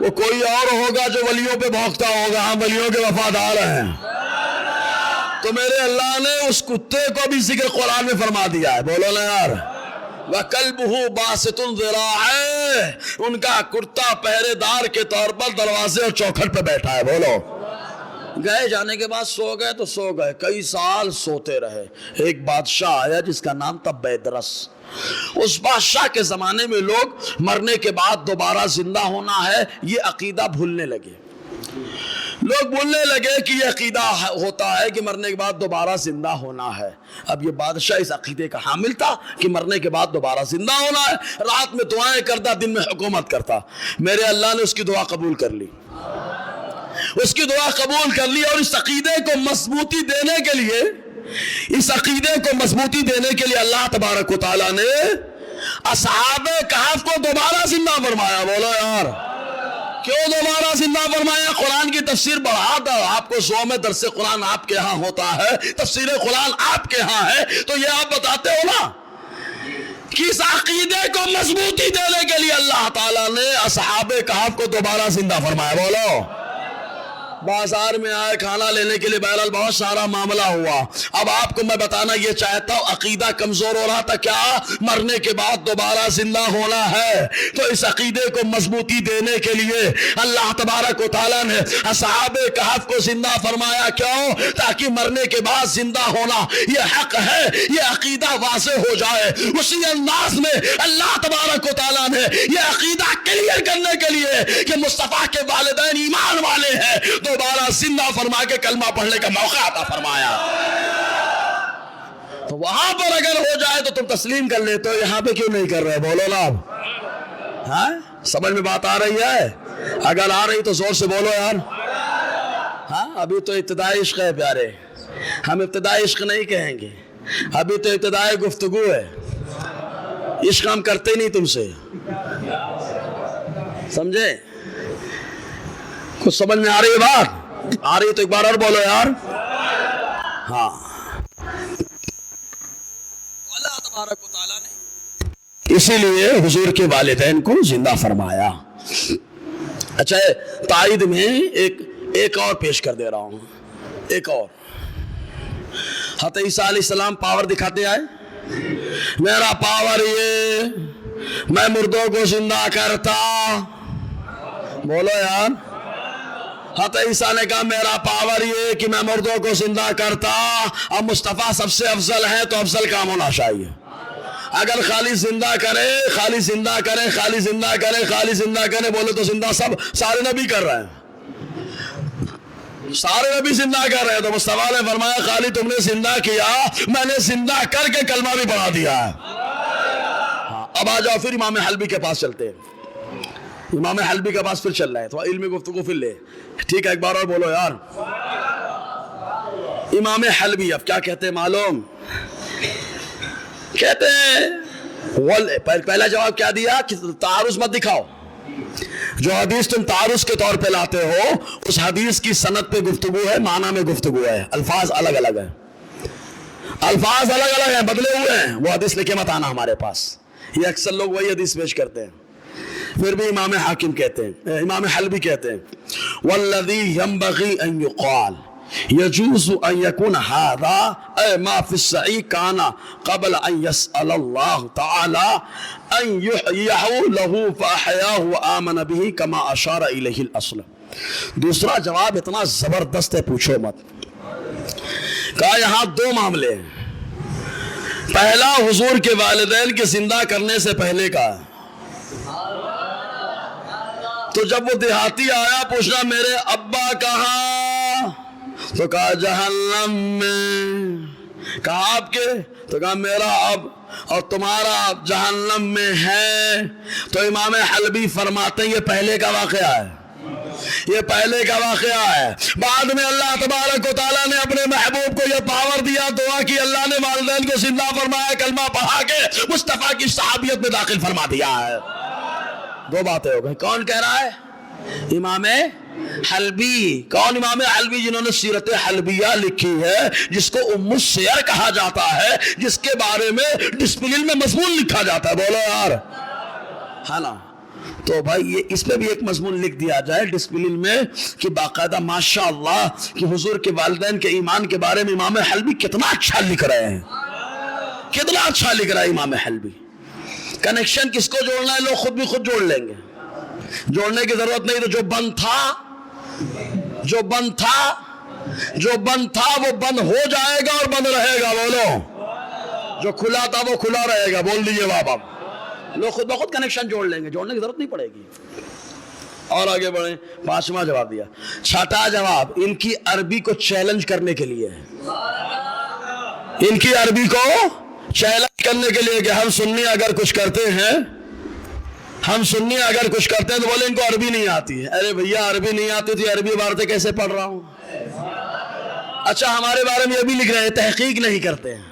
وہ کوئی اور ہوگا جو ولیوں پہ بھونکتا ہوگا، ہم ولیوں کے وفادار ہیں، تو میرے اللہ نے اس کتے کو بھی ذکر قرآن میں فرما دیا ہے۔ بولو نا یار، وَكَلْبُهُ بَاسِطٌ ذِرَاعَيْهِ، ان کا کتا پہرے دار کے طور پر دروازے اور چوکھٹ پہ بیٹھا ہے۔ بولو، گئے، جانے کے بعد سو گئے تو سو گئے، کئی سال سوتے رہے۔ ایک بادشاہ آیا جس کا نام تھا بیدرس۔ اس بادشاہ کے زمانے میں لوگ مرنے کے بعد دوبارہ زندہ ہونا ہے یہ عقیدہ بھولنے لگے۔ لوگ بولنے لگے کہ یہ عقیدہ ہوتا ہے کہ مرنے کے بعد دوبارہ زندہ ہونا ہے۔ اب یہ بادشاہ اس عقیدے کا حامل تھا کہ مرنے کے بعد دوبارہ زندہ ہونا ہے، رات میں دعائیں کرتا، دن میں حکومت کرتا۔ میرے اللہ نے اس کی دعا قبول کر لی، اس کی دعا قبول کر لی، اور اس عقیدے کو مضبوطی دینے کے لیے، اس عقیدے کو مضبوطی دینے کے لیے اللہ تبارک و تعالیٰ نے اصحاب کہف کو دوبارہ زندہ فرمایا۔ بولو یار، کیوں دوبارہ زندہ فرمایا؟ قرآن کی تفسیر بڑھا دو۔ آپ کو شو میں درس قرآن آپ کے ہاں ہوتا ہے، تفسیر قرآن آپ کے ہاں ہے، تو یہ آپ بتاتے ہو نا کہ اس عقیدے کو مضبوطی دینے کے لیے اللہ تعالیٰ نے اصحاب کہف کو دوبارہ زندہ فرمایا۔ بولو، بازار میں آئے کھانا لینے کے لیے، بہرحال بہت سارا معاملہ ہوا۔ اب آپ کو میں بتانا یہ چاہتا ہوں، عقیدہ کمزور ہو رہا تھا، کیا مرنے کے بعد دوبارہ زندہ ہونا ہے؟ تو اس عقیدے کو مضبوطی دینے کے لیے اللہ تبارک و تعالیٰ نے اصحاب کہف کو زندہ فرمایا۔ کیوں؟ تاکہ مرنے کے بعد زندہ ہونا یہ حق ہے، یہ عقیدہ واضح ہو جائے۔ اسی انداز میں اللہ تبارک و تعالیٰ نے یہ عقیدہ کلیئر کرنے کے لیے کہ مصطفیٰ کے والدین ایمان والے ہیں، دوبارہ زندہ فرما کے کلمہ پڑھنے کا موقع عطا فرمایا۔ تو وہاں پر اگر ہو جائے تو تم تسلیم کر لیتے ہو، یہاں پہ کیوں نہیں کر رہے؟ بولو نا، ہاں سمجھ میں بات آ رہی ہے؟ اگر آ رہی تو زور سے بولو یار۔ ہاں ابھی تو ابتدائی عشق ہے پیارے، ہم ابتدائی عشق نہیں کہیں گے، ابھی تو ابتدائی گفتگو ہے۔ عشق ہم کرتے نہیں تم سے، سمجھے؟ کچھ سمجھ میں آ رہی ہے بات؟ آ رہی ہے تو ایک بار اور بولو یار۔ ہاں، اللہ تبارک و تعالیٰ نے اسی لیے حضور کے والدین کو زندہ فرمایا۔ اچھا، تائید میں ایک اور پیش کر دے رہا ہوں، ایک اور۔ حضرت عیسیٰ علیہ السلام پاور دکھاتے آئے، میرا پاور یہ، میں مردوں کو زندہ کرتا۔ بولو یار، حضرت عیسیٰ نے کہا میرا پاور یہ کہ میں مردوں کو زندہ کرتا۔ اب مصطفیٰ سب سے افضل ہے تو افضل کام ہونا چاہیے۔ اگر خالی زندہ کرے، خالی زندہ کرے، خالی زندہ کرے، خالی زندہ کرے بولے تو زندہ سب سارے نبی کر رہے ہیں۔ سارے نبی زندہ کر رہے ہیں، تو مصطفیٰ نے فرمایا خالی تم نے زندہ کیا، میں نے زندہ کر کے کلمہ بھی پڑھا دیا ہے۔ اب آ جاؤ پھر امام حلبی کے پاس چلتے ہیں، امام حلبی کے پاس پھر چل رہے ہیں، تو علمی گفتگو پھر لے، ٹھیک ہے؟ ایک بار اور بولو یار۔ امام حلبی اب کیا کہتے ہیں معلوم؟ کہتے ہیں پہلا جواب کیا دیا کہ تعارض مت دکھاؤ، جو حدیث تم تعارض کے طور پہ لاتے ہو اس حدیث کی سند پہ گفتگو ہے، معنی میں گفتگو ہے، الفاظ الگ الگ ہیں، الفاظ الگ الگ ہیں، بدلے ہوئے ہیں، وہ حدیث لے کے مت آنا ہمارے پاس۔ یہ اکثر لوگ وہی حدیث پیش کرتے ہیں، پھر بھی امام حاکم کہتے ہیں، امام حلبی کہتے ہیں والذی ینبغی ان یقال يجوز ان يكون هذا اي ما في الصحيح كان قبل ان يسأل الله تعالى ان يحييه له فاحياه وآمن به كما اشار اليه الاصل۔ دوسرا جواب اتنا زبردست ہے پوچھو مت، کہا یہاں دو معاملے ہیں، پہلا حضور کے والدین کے زندہ کرنے سے پہلے کا، تو جب وہ دیہاتی آیا پوچھنا میرے ابا کہاں، تو کہا جہنم میں، کہا آپ کے، تو کہا میرا اب اور تمہارا اب جہنم میں ہے۔ تو امام حلبی فرماتے ہیں یہ پہلے کا واقعہ ہے، یہ پہلے کا واقعہ ہے، بعد میں اللہ تبارک و تعالیٰ نے اپنے محبوب کو یہ پاور دیا، دعا کی، اللہ نے والدین کو زندہ فرمایا، کلمہ پڑھا کے مصطفیٰ کی صحابیت میں داخل فرما دیا ہے۔ دو باتیں ہو گئی، کون کہہ رہا ہے؟ امام حلبی۔ کون امام حلبی؟ جنہوں نے سیرت حلبیہ لکھی ہے، جس کو ام السیر کہا جاتا ہے، جس کے بارے میں ڈسپلن میں مضمون لکھا جاتا ہے، بولو یار، ہے نا؟ تو بھائی یہ اس میں بھی ایک مضمون لکھ دیا جائے ڈسپلن میں کہ باقاعدہ ماشاءاللہ کہ حضور کے والدین کے ایمان کے بارے میں امام حلبی کتنا اچھا لکھ رہے ہیں، کتنا اچھا لکھ رہا ہے امام حلبی۔ کنیکشن کس کو جوڑنا ہے لوگ خود بھی خود جوڑ لیں گے، جوڑنے کی ضرورت نہیں، تو جو بند تھا وہ بند ہو جائے گا اور بند رہے گا، بولو، جو کھلا تھا وہ کھلا رہے گا، بول دیجئے بابا، لوگ خود بخود کنیکشن جوڑ لیں گے، جوڑنے کی ضرورت نہیں پڑے گی۔ اور آگے بڑھیں، پانچواں جواب دیا، چھٹا جواب ان کی عربی کو چیلنج کرنے کے لیے ہے، ان کی عربی کو چیلنج کرنے کے لیے کہ ہم سنی اگر کچھ کرتے ہیں تو بولے ان کو عربی نہیں آتی ہے۔ ارے بھیا عربی نہیں آتی تھی، عربی عبارتیں کیسے پڑھ رہا ہوں؟ اچھا ہمارے بارے میں یہ بھی لکھ رہے ہیں تحقیق نہیں کرتے ہیں،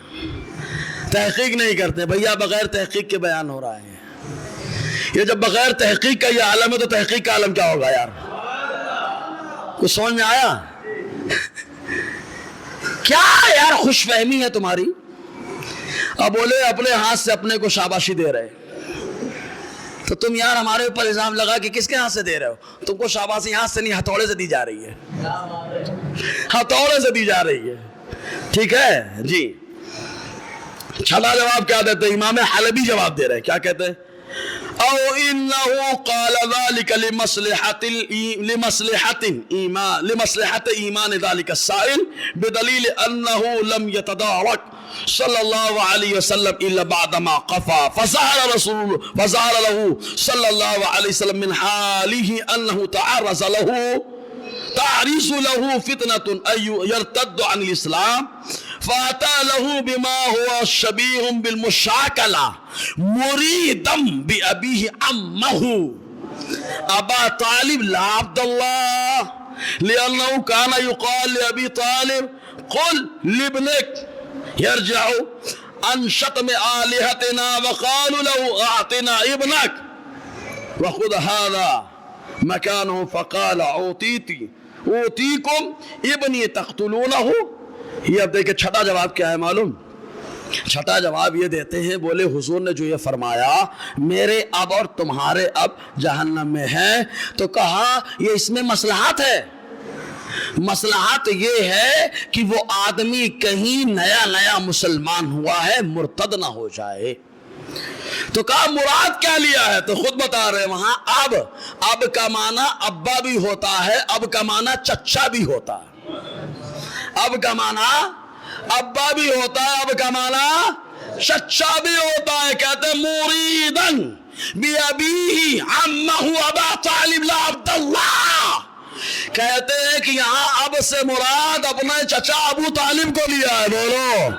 بھیا بغیر تحقیق کے بیان ہو رہا ہے، یہ جب بغیر تحقیق کا یہ عالم ہے تو تحقیق کا عالم کیا ہوگا یار؟ کچھ سمجھ میں آیا؟ کیا یار خوش فہمی ہے تمہاری؟ اب بولے اپنے ہاتھ سے اپنے کو شاباشی دے رہے، تو تم یار ہمارے اوپر الزام لگا کہ کس کے ہاتھ سے دے رہے ہو؟ تم کو شاباشی ہاتھ سے نہیں ہتھوڑے سے دی جا رہی ہے، ہتھوڑے سے دی جا رہی ہے، ٹھیک ہے جی۔ چھٹا جواب کیا دیتے ہیں؟ امام حلبی جواب دے رہے ہیں، کیا کہتے ہیں؟ او انه قال ذلك لمصلحة ایمان ذلك السائل بدلیل انه لم يتدارك صلی اللہ علیہ وسلم الا بعدما قفا فظهر له صلی اللہ علیہ وسلم من حاله انه تعرض له فتنة أن يرتد عن الإسلام فأتى له بما هو شبيه بالمشاكلة مريدا بأبيه عمه أبا طالب لا عبد الله لأنه كان يقال لأبي طالب قل لابنك يرجع عن شتم آلهتنا وقالوا له أعطنا ابنك وخذ هذا مكانه فقال اوتیکم ابنی تقتلونہ۔ یہ اب دیکھیں چھٹا جواب کیا ہے معلوم؟ چھٹا جواب یہ دیتے ہیں، بولے حضور نے جو یہ فرمایا میرے اب اور تمہارے اب جہنم میں ہیں، تو کہا یہ اس میں مصلحت ہے، مصلحت یہ ہے کہ وہ آدمی کہیں نیا مسلمان ہوا ہے مرتد نہ ہو جائے۔ تو کہا مراد کیا لیا ہے؟ تو خود بتا رہے ہیں وہاں اب کا معنی ابا بھی ہوتا ہے، اب کا معنی چچا بھی ہوتا ہے، اب کا معنی ابا بھی ہوتا ہے، اب کا معنی چچا بھی ہوتا ہے۔ کہتے ہیں مریدن بی ابیہ عمہ ابا طالب لا عبد اللہ، کہتے ہیں کہ یہاں اب سے مراد اپنے چچا ابو طالب کو لیا ہے، بولو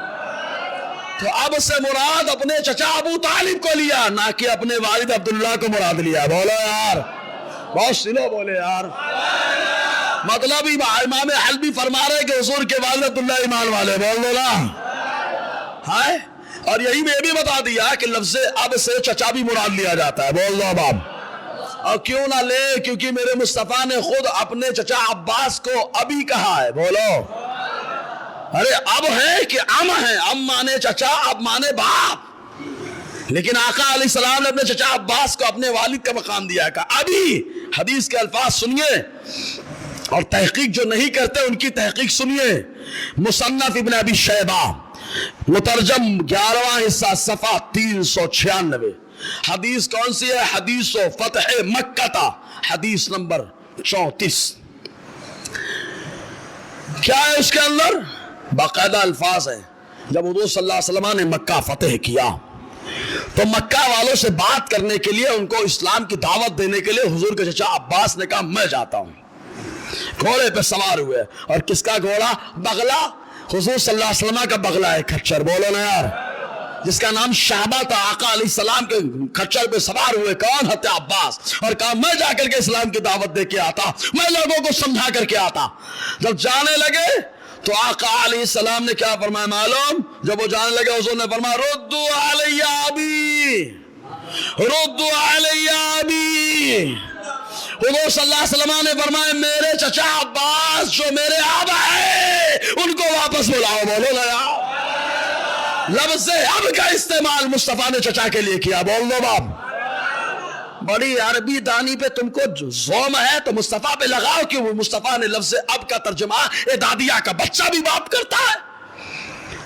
تو اب سے مراد اپنے چچا ابو طالب کو لیا، نہ کہ اپنے والد عبداللہ کو مراد لیا، بولو یار بہت سلو بولے یار۔ مطلب امام حلبی فرما رہے کہ حضور کے والد عبداللہ ایمان والے، بول دو نا ہائے، اور یہی میں بھی بتا دیا کہ لفظ اب سے چچا بھی مراد لیا جاتا ہے، بول دو اب آپ، اور کیوں نہ لے، کیونکہ میرے مصطفیٰ نے خود اپنے چچا عباس کو ابھی کہا ہے، بولو ارے اب ہے کہ ام ہے، ام مانے چچا، اب مانے باپ، لیکن آقا علیہ السلام نے اپنے چچا عباس کو اپنے والد کا مقام دیا، کہا ابھی۔ حدیث کے الفاظ سنیے اور تحقیق جو نہیں کرتے ان کی تحقیق سنیے۔ مصنف ابن ابی شیبہ مترجم 11واں حصہ صفحہ 396، حدیث کون سی ہے؟ حدیث و فتح مکہ، حدیث نمبر 34۔ کیا ہے اس کے اندر؟ باقاعدہ الفاظ ہیں، جب حضور صلی اللہ علیہ وسلم نے مکہ فتح کیا تو مکہ والوں سے بات کرنے کے لیے، ان کو اسلام کی دعوت دینے کے لیے حضور کے چچا عباس نے کہا میں جاتا ہوں۔ گھوڑے پہ سوار ہوئے، اور کس کا گھوڑا؟ بغلہ، حضور صلی اللہ علیہ وسلم کا بغلہ ہے، کھچر، بولو نا یار، جس کا نام شہبہ تھا۔ آقا علیہ السلام کے کھچر پہ سوار ہوئے، کون؟ حضرت عباس، اور کہا میں جا کر کے اسلام کی دعوت دے کے آتا، میں لوگوں کو سمجھا کر کے آتا۔ جب جانے لگے تو آقا علیہ السلام نے کیا فرمایا معلوم؟ جب وہ جانے لگے حضور نے فرمایا ردو علی ابی، ردو علی ابی۔ حضور صلی اللہ علیہ وسلم نے فرمایا میرے چچا عباس جو میرے آبا ہے ان کو واپس بلاؤ، بولو نا یار۔ لفظ اب کا استعمال مصطفیٰ نے چچا کے لیے کیا، بول دو باپ۔ بڑی عربی دانی پہ تم کو زوم ہے تو مصطفیٰ پہ لگاؤ کہ وہ مصطفیٰ نے لفظ اب کا ترجمہ دادیا کا بچہ بھی باپ کرتا ہے،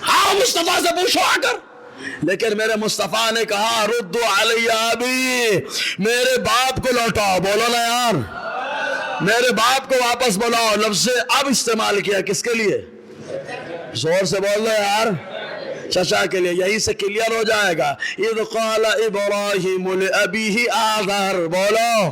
ہاں مصطفیٰ سے پوچھو آ کر۔ لیکن میرے مصطفیٰ نے کہا ردو علی ابی، میرے باپ کو لوٹاؤ، بولو نا یار، میرے باپ کو واپس بلاؤ۔ لفظ اب استعمال کیا کس کے لیے؟ زور سے بول دو یار، چچا کے لیے۔ یہی سے کلیئر ہو جائے گا۔ اذ قال ابراہیم لابیہ آزر، بولو،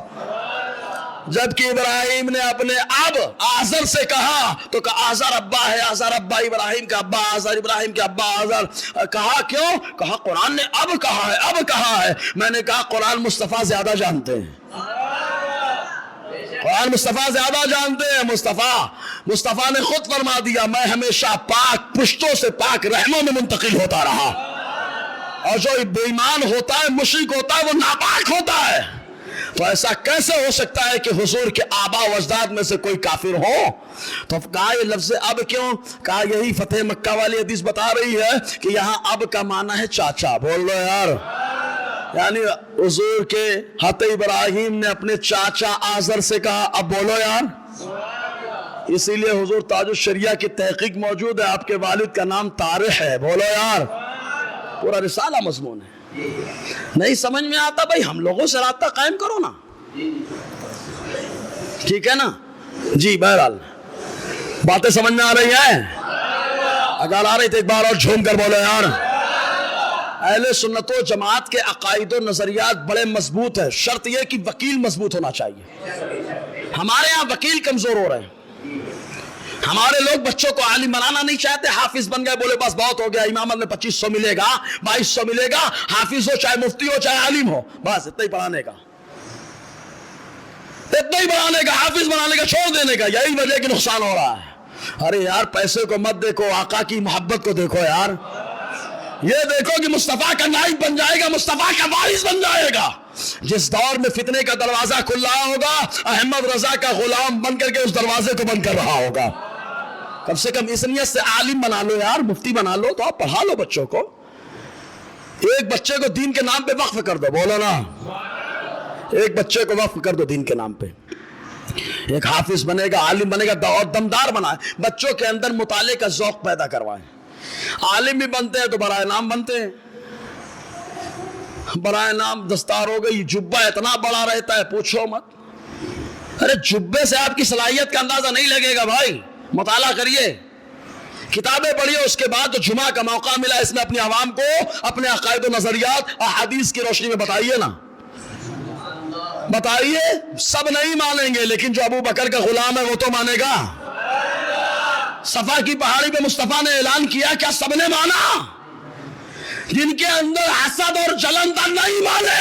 جبکہ ابراہیم نے اپنے اب آزر سے کہا تو کہا آزر ابا ہے، آزر ابا ابراہیم کا ابا آزر، ابراہیم کا ابا آزر۔ کہا کیوں؟ کہا قرآن نے اب کہا ہے، اب کہا ہے۔ میں نے کہا قرآن مصطفیٰ زیادہ جانتے ہیں، قرآن مصطفیٰ زیادہ جانتے ہیں۔ مصطفیٰ نے خود فرما دیا میں ہمیشہ پاک پشتوں سے پاک رحموں میں منتقل ہوتا رہا، اور جو بے ایمان ہوتا ہے، مشرک ہوتا ہے، وہ ناپاک ہوتا ہے۔ تو ایسا کیسے ہو سکتا ہے کہ حضور کے آبا و اجداد میں سے کوئی کافر ہو؟ تو کہا یہ لفظ اب کیوں؟ کہا یہی فتح مکہ والی حدیث بتا رہی ہے کہ یہاں اب کا معنی ہے چاچا، بول لو یار، یعنی حضور کے حضرت ابراہیم نے اپنے چاچا آزر سے کہا اب بولو یار۔ اسی لیے حضور تاج الشریعہ کی تحقیق موجود ہے، آپ کے والد کا نام طارق ہے، بولو یار، پورا رسالہ مضمون ہے۔ نہیں سمجھ میں آتا بھائی ہم لوگوں سے رابطہ قائم کرو نا، ٹھیک ہے نا جی۔ بہرحال باتیں سمجھ میں آ رہی ہیں؟ اگر آ رہی تو ایک بار اور جھوم کر بولو یار۔ اہل سنت و جماعت کے عقائد و نظریات بڑے مضبوط ہیں، شرط یہ کہ وکیل مضبوط ہونا چاہیے۔ ہمارے ہاں وکیل کمزور ہو رہے ہیں، ہمارے لوگ بچوں کو عالم بنانا نہیں چاہتے، حافظ بن گئے، بولے بس بہت ہو گیا، امامت میں 2500 ملے گا، 2200 ملے گا، حافظ ہو چاہے مفتی ہو چاہے عالم ہو، بس اتنا ہی پڑھانے کا، اتنا ہی پڑھانے کا، حافظ بنانے کا، چھوڑ دینے کا۔ یہی وجہ کہ نقصان ہو رہا ہے۔ ارے یار پیسے کو مت دیکھو، آقا کی محبت کو دیکھو یار۔ یہ دیکھو کہ مصطفیٰ کا نائب بن جائے گا، مصطفیٰ کا وارث بن جائے گا۔ جس دور میں فتنے کا دروازہ کھل رہا ہوگا، احمد رضا کا غلام بن کر کے اس دروازے کو بند کر رہا ہوگا۔ کم سے کم اس نیت سے عالم بنا لو یار، مفتی بنا لو، تو آپ پڑھا لو بچوں کو، ایک بچے کو دین کے نام پہ وقف کر دو، بولو نا، ایک بچے کو وقف کر دو دین کے نام پہ۔ ایک حافظ بنے گا، عالم بنے گا، اور دمدار بنائے، بچوں کے اندر مطالعے کا ذوق پیدا کروائیں۔ عالم بھی بنتے ہیں تو برائے نام بنتے ہیں، برائے نام دستار ہو گئی، جبہ اتنا بڑا رہتا ہے پوچھو مت۔ ارے جبے سے آپ کی صلاحیت کا اندازہ نہیں لگے گا بھائی، مطالعہ کریے، کتابیں پڑھیے، اس کے بعد جو جمعہ کا موقع ملا اس میں اپنی عوام کو اپنے عقائد و نظریات احادیث کی روشنی میں بتائیے نا۔ بتائیے، سب نہیں مانیں گے، لیکن جو ابو بکر کا غلام ہے وہ تو مانے گا۔ صفا کی پہاڑی پہ مصطفیٰ نے اعلان کیا، کیا سب نے مانا؟ جن کے اندر حسد اور جلن تھا نہیں مانے،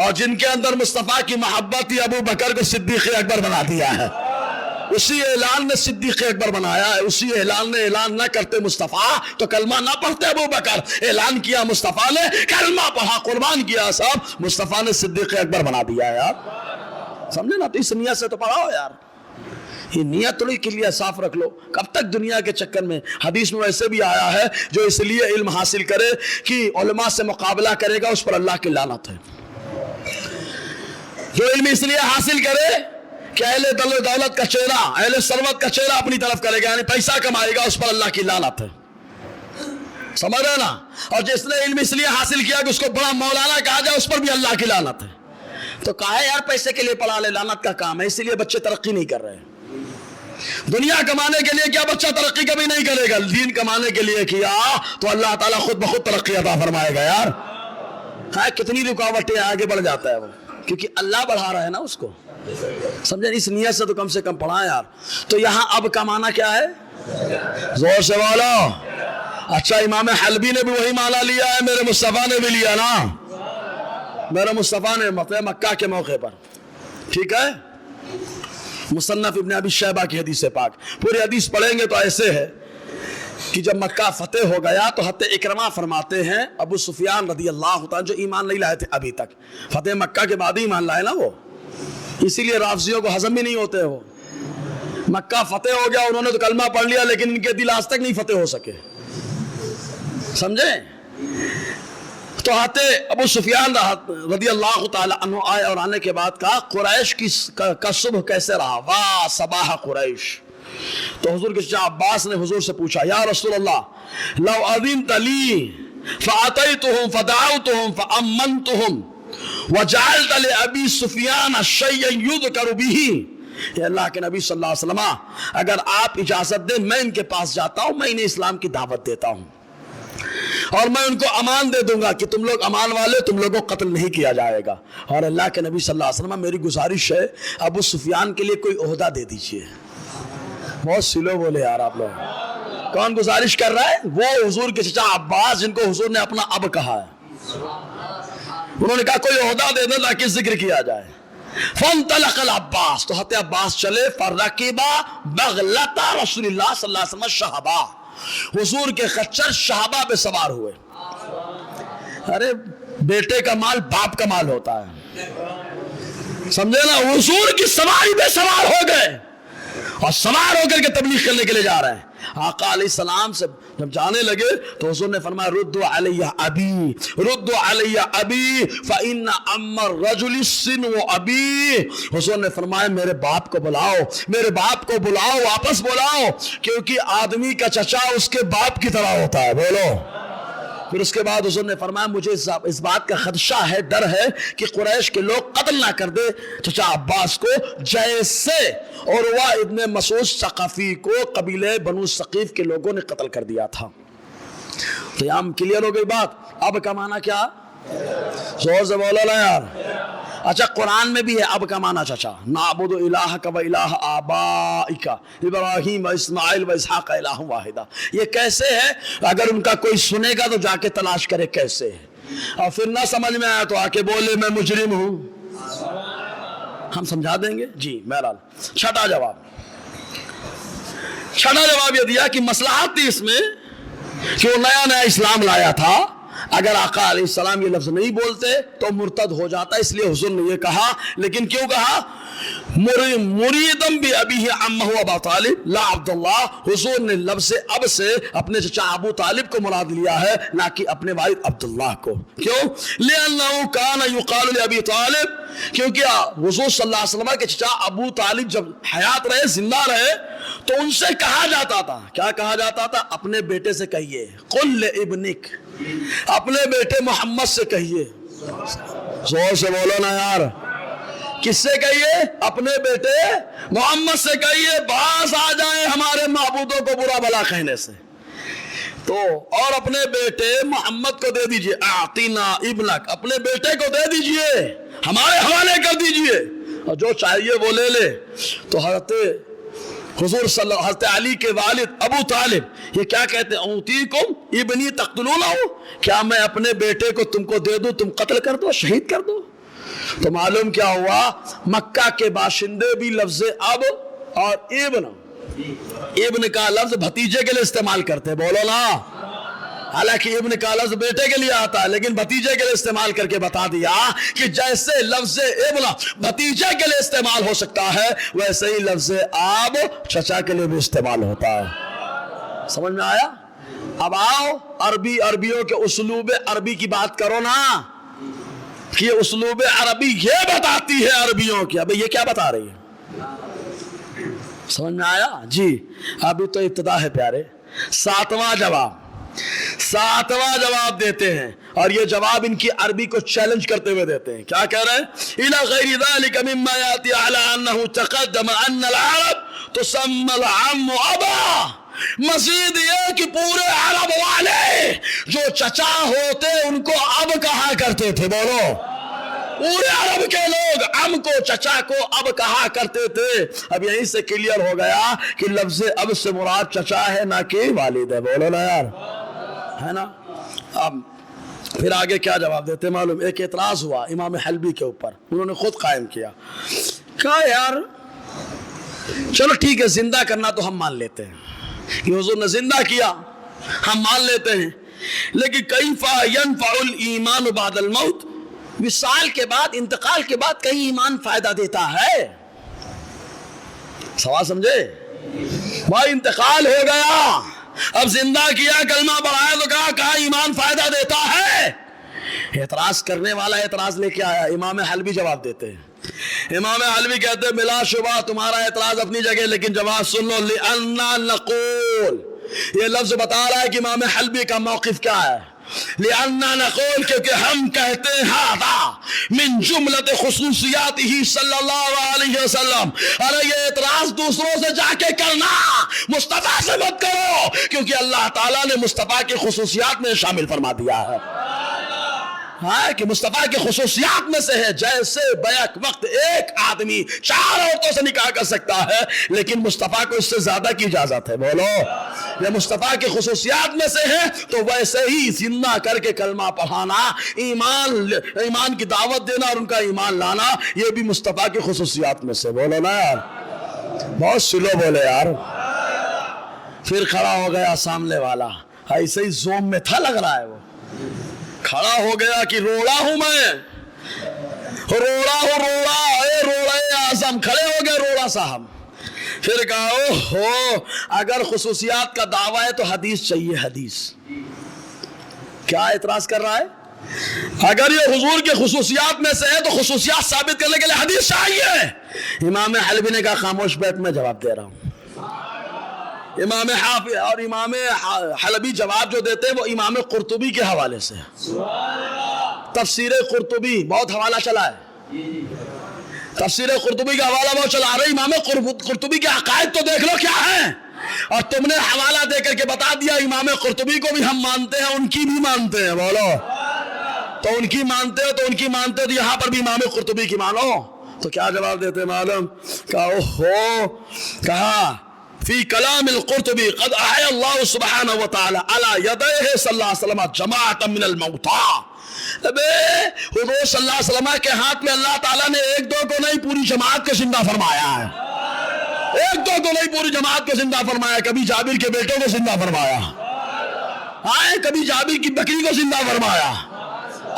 اور جن کے اندر مصطفیٰ کی محبت تھی ابو بکر کو صدیق اکبر بنا دیا ہے۔ اسی اعلان نے صدیق اکبر بنایا ہے۔ اسی اعلان نے اعلان نہ کرتے مصطفیٰ تو کلمہ نہ پڑھتے ابو بکر، اعلان کیا مصطفیٰ نے، کلمہ پڑھا، قربان کیا صاحب، مصطفیٰ نے صدیق اکبر بنا دیا ہے۔ یار سمجھے نا؟ تو اس نیت سے تو پڑھاؤ یار، یہ نیت تھوڑی کے لیے صاف رکھ لو۔ کب تک دنیا کے چکر میں؟ حدیث میں ویسے بھی آیا ہے، جو اس لیے علم حاصل کرے کہ علماء سے مقابلہ کرے گا اس پر اللہ کی لعنت ہے۔ جو علم اس لیے حاصل کرے کہ اہل دولت کا چہرہ، اہل ثروت کا چہرہ اپنی طرف کرے گا، یعنی پیسہ کمائے گا، اس پر اللہ کی لعنت ہے۔ سمجھ رہے نا؟ اور جس نے علم اس لیے حاصل کیا کہ اس کو بڑا مولانا کہا جائے، اس پر بھی اللہ کی لعنت ہے۔ تو کہا ہے یار پیسے کے لیے پڑھا لے، لعنت کا کام ہے، اسی لیے بچے ترقی نہیں کر رہے۔ دنیا کمانے کے لیے کیا بچہ ترقی کبھی نہیں کرے گا؟ دین کمانے کے لیے کیا تو اللہ تعالیٰ خود بخود ترقی عطا فرمائے گا۔ یار ہاں، کتنی رکاوٹیں آگے بڑھ جاتا ہے وہ، کیونکہ اللہ بڑھا رہا ہے نا اس کو۔ سمجھے؟ اس نیت سے تو کم سے کم پڑھا یار۔ تو یہاں اب کا معنی کیا ہے؟ زور سے بولو۔ اچھا، امام حلبی نے بھی وہی معنی لیا ہے، میرے مصطفیٰ نے بھی لیا نا، میرے مصطفیٰ نے فتح مکہ کے موقع پر، ٹھیک ہے؟ مصنف ابن ابی شیبہ کی حدیث پاک، پوری حدیث پڑھیں گے تو ایسے ہے کہ جب مکہ فتح ہو گیا تو حضرت اکرمہ فرماتے ہیں ابو سفیان رضی اللہ تعالیٰ، جو ایمان نہیں لائے تھے ابھی تک، فتح مکہ کے بعد ہی ایمان لائے نا وہ، اسی لیے رافضیوں کو ہضم بھی نہیں ہوتے ہو۔ مکہ فتح ہو گیا، انہوں نے تو کلمہ پڑھ لیا، لیکن ان کے دل آج تک نہیں فتح ہو سکے، سمجھے؟ تو آتے ابو سفیان رضی اللہ تعالیٰ عنہ آئے، اور آنے کے بعد کہا قریش کا صبح کیسے رہا؟ واہ صباح قریش۔ تو حضور کے چچا عباس نے حضور سے پوچھا، یا رسول اللہ لو اذنت لی فاتیتهم فدعوتهم فامنتهم وجعلت لابی سفیان شیئا یذکر به، اے اللہ کے نبی صلی اللہ علیہ وسلم، اگر آپ اجازت دیں میں ان کے پاس جاتا ہوں، میں انہیں اسلام کی دعوت دیتا ہوں، اور میں ان کو امان دے دوں گا کہ تم لوگ امان والے، تم لوگوں کو قتل نہیں کیا جائے گا، اور اللہ کے نبی صلی اللہ علیہ وسلم میری گزارش ہے ابو سفیان کے لیے کوئی عہدہ دے دیجئے۔ بہت سلو بولے یار آپ لوگ۔ کون گزارش کر رہا ہے؟ وہ حضور کے چچا عباس، جن کو حضور نے اپنا اب کہا ہے، انہوں نے کہا کوئی عہدہ دے دیں تاکہ ذکر کیا جائے۔ فانطلق العباس، تو حضرت عباس چلے، فرکبا بغلۃ رسول اللہ صلی اللہ علیہ وسلم شہبا، حضور کے خچر شہبہ پہ سوار ہوئے۔ ارے بیٹے کا مال باپ کا مال ہوتا ہے، سمجھے نا؟ حضور کی سواری پہ سوار ہو گئے اور سوار ہو کر کے تبلیغ کرنے کے لیے جا رہے ہیں۔ آقا علیہ السلام سے جب جانے لگے تو حضور نے فرمایا ردوا علیہ ابی، ردوا علیہ ابی فإن ام الرجل السن ابی، حضور نے فرمایا میرے باپ کو بلاؤ، میرے باپ کو بلاؤ، واپس بلاؤ، کیونکہ آدمی کا چچا اس کے باپ کی طرح ہوتا ہے۔ بولو۔ پھر اس کے بعد حضور نے فرمایا مجھے اس بات کا خدشہ ہے، ڈر ہے کہ قریش کے لوگ قتل نہ کر دے چچا عباس کو، جیسے عروہ ابن مسعود ثقفی کو قبیلے بنو ثقیف کے لوگوں نے قتل کر دیا تھا۔ تو یہاں کلیئر ہو گئی بات۔ اب کا معنی کیا؟ زور سے بولو نا یار۔ اچھا قرآن میں بھی ہے اب کا معنی چچا، نعبد الہک و الہ آبائک ابراہیم و اسماعیل و اسحاق الہ واحدہ۔ یہ کیسے ہے؟ اگر ان کا کوئی سنے گا تو جا کے تلاش کرے کیسے ہے، اور پھر نہ سمجھ میں آیا تو آ کے بولے میں مجرم ہوں، ہم سمجھا دیں گے۔ جی بہرحال چھٹا جواب یہ دیا کہ مصلحت تھی اس میں کہ وہ نیا نیا اسلام لایا تھا، اگر آقا علیہ السلام یہ لفظ نہیں بولتے تو مرتد ہو جاتا، اس لیے حضور نے یہ کہا۔ لیکن کیوں کہا؟ مریدم بھی ابی عمہ ابا طالب لا عبداللہ، حضور نے لفظ اب سے اپنے چچا ابو طالب کو مراد لیا ہے، نہ کہ اپنے والد عبداللہ کو۔ کیوں؟ لأنه كان يقال لأبي طالب، کیونکہ حضور صلی اللہ علیہ وسلم کے چچا ابو طالب جب حیات رہے، زندہ رہے، تو ان سے کہا جاتا تھا، کیا کہا جاتا تھا؟ اپنے بیٹے سے کہیے، قل لابنک، اپنے بیٹے محمد سے کہیے۔ زور سے بولو نا یار۔ کس سے کہیے؟ اپنے بیٹے محمد سے کہیے، باز آ جائیں ہمارے معبودوں کو برا بھلا کہنے سے۔ تو اور اپنے بیٹے محمد کو دے دیجئے، اعطینا ابنک، اپنے بیٹے کو دے دیجئے، ہمارے حوالے کر دیجئے اور جو چاہیے وہ لے لے۔ تو حضرت علی کے والد ابو طالب یہ کیا کہتے ہیں؟ اوتیکم ابنی تقتلونہ، کیا میں اپنے بیٹے کو تم کو دے دوں، تم قتل کر دو، شہید کر دو؟ تو معلوم کیا ہوا، مکہ کے باشندے بھی لفظ اب اور ابن کا لفظ بھتیجے کے لیے استعمال کرتے، بولو نا۔ حالانکہ ابن کا لفظ بیٹے کے لیے آتا ہے، لیکن بھتیجے کے لیے استعمال کر کے بتا دیا کہ جیسے لفظ ابن بھتیجے کے لیے استعمال ہو سکتا ہے، ویسے ہی لفظ آب چچا کے لیے بھی استعمال ہوتا ہے۔ سمجھ میں آیا؟ اب آؤ عربیوں کے اسلوب عربی کی بات کرو نا، کہ اسلوب عربی یہ بتاتی ہے عربیوں کی۔ اب یہ کیا بتا رہی ہے؟ سمجھ میں آیا؟ جی ابھی تو ابتدا ہے پیارے۔ ساتواں جواب دیتے ہیں، اور یہ جواب ان کی عربی کو چیلنج کرتے ہوئے دیتے ہیں۔ کیا کہہ رہے ہیں؟ إِلَى غَيْرِ ذَلِكَ مِمَّا يَأْتِي عَلَىٰ أَنَّهُ تَقَدَّمَ أَنَّ الْعَرَبَ تُسَمَّى الْعَمُّ أَبًا، مزید یہ کہ پورے عرب والے جو چچا ہوتے ان کو اب کہا کرتے تھے، بولو۔ پورے عرب کے لوگ ام کو، چچا کو اب کہا کرتے تھے۔ اب یہیں سے کلیئر ہو گیا کہ لفظ اب سے مراد چچا ہے نہ کہ والد ہے، بولو نا یار، ہے نا۔ اب پھر آگے کیا جواب دیتے معلوم؟ ایک اعتراض ہوا امام حلبی کے اوپر، انہوں نے خود قائم کیا، کہا یار چلو ٹھیک ہے، زندہ کرنا تو ہم مان لیتے ہیں کہ حضور نے زندہ کیا، ہم مان لیتے ہیں، لیکن کیف ینفع الایمان بعد الموت، وصال کے بعد، انتقال کے بعد کہیں ایمان فائدہ دیتا ہے؟ سوال سمجھے بھائی؟ انتقال ہو گیا، اب زندہ کیا، کلمہ پڑھایا تو کہا ایمان فائدہ دیتا ہے؟ اعتراض کرنے والا اعتراض لے کے آیا، امام حلبی جواب دیتے ہیں۔ امام حلبی کہتے ہیں بلا شبہ تمہارا اعتراض اپنی جگہ، لیکن جواب سن لو۔ لِأَنَّا نَقُول، یہ لفظ بتا رہا ہے کہ امام حلبی کا موقف کیا ہے۔ لِأَنَّا نَقُول، کیونکہ ہم کہتے ہیں هَذَا مِن جُمْلَةِ خُصُوصِيَاتِهِ صلی اللہ علیہ وسلم، ارے یہ اعتراض دوسروں سے جا کے کرنا، مصطفیٰ سے مت کرو، کیونکہ اللہ تعالیٰ نے مصطفیٰ کی خصوصیات میں شامل فرما دیا ہے۔ ہاں کہ مصطفیٰ کی خصوصیات میں سے ہے، جیسے بیک وقت ایک آدمی 4 عورتوں سے نکاح کر سکتا ہے، لیکن مصطفیٰ کو اس سے زیادہ کی اجازت ہے، بولو۔ یہ مصطفیٰ کی خصوصیات میں سے ہے، تو ویسے ہی زندہ کر کے کلمہ پڑھانا، ایمان کی دعوت دینا اور ان کا ایمان لانا، یہ بھی مصطفیٰ کی خصوصیات میں سے، بولو نا یار، بہت سلو بولے یار۔ پھر کھڑا ہو گیا سامنے والا، ایسے ہی زوم میں تھا، لگ رہا ہے وہ کھڑا ہو گیا کہ روڑا ہوں میں، روڑا ہوں، روڑا، اے روڑے اعظم، کھڑے ہو گئے روڑا صاحب۔ پھر کہا اوہو، اگر خصوصیات کا دعویٰ ہے تو حدیث چاہیے، حدیث۔ کیا اعتراض کر رہا ہے؟ اگر یہ حضور کے خصوصیات میں سے ہے تو خصوصیات ثابت کرنے کے لیے حدیث چاہیے۔ امام حلبی نے کہا خاموش بیٹھ، میں جواب دے رہا ہوں۔ امام حافظ اور امام حلبی جواب جو دیتے ہیں وہ امام قرطبی کے حوالے سے، تفسیر قرطبی بہت حوالہ چلا ہے، تفسیر قرطبی کا حوالہ بہت چلا رہا ہے۔ امام قرطبی کے عقائد تو دیکھ لو کیا ہے، اور تم نے حوالہ دے کر کے بتا دیا امام قرطبی کو بھی ہم مانتے ہیں، ان کی بھی مانتے ہیں، بولو۔ تو ان کی مانتے ہو تو ان کی مانتے ہو، تو یہاں پر بھی امام قرطبی کی مانو۔ تو کیا جواب دیتے معلوم؟ کہا اوہو، کہا فی کلام القرطبی قد احیا اللہ سبحانہ وتعالی علی یدیہ صلی اللہ علیہ وسلم جماعۃ من الموتى، حضور صلی اللہ علیہ وسلم کے ہاتھ میں اللہ تعالیٰ نے ایک دو کو نہیں، پوری جماعت کو زندہ فرمایا ہے۔ ایک دو کو نہیں، پوری جماعت کو زندہ فرمایا۔ کبھی جابر کے بیٹوں کو زندہ فرمایا، کبھی جابر کی بکری کو زندہ فرمایا۔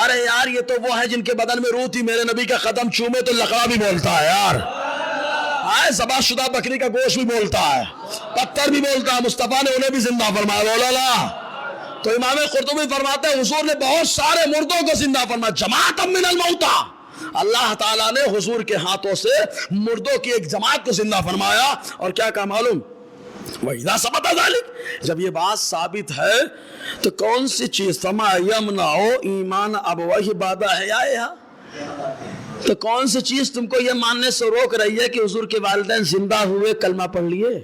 ارے یار یہ تو وہ ہے جن کے بدن میں روح تھی، میرے نبی کا قدم چومے تو لقڑا بھی بولتا ہے یار، ذبح شدہ بکری کا گوشت بھی بولتا ہے، پتھر بھی بولتا ہے، مصطفیٰ نے انہیں بھی زندہ فرمایا، بولا لا۔ تو امام قرطبی فرماتے ہیں حضور نے بہت سارے مردوں کو زندہ فرمایا، جماعت من الموتى، اللہ تعالیٰ نے حضور کے ہاتھوں سے مردوں کی ایک جماعت کو زندہ فرمایا۔ اور کیا کہا معلوم؟ وَإِذَا ثَبَتَ ذَلِكَ، جب یہ بات ثابت ہے تو کون سی چیز فَمَا يَمْنَعُ ایمان أَبَوَيْهِ بَعْدَ حَيَائِهَا، تو کون سی چیز تم کو یہ ماننے سے روک رہی ہے کہ حضور کے والدین زندہ ہوئے کلمہ پڑھ لیے؟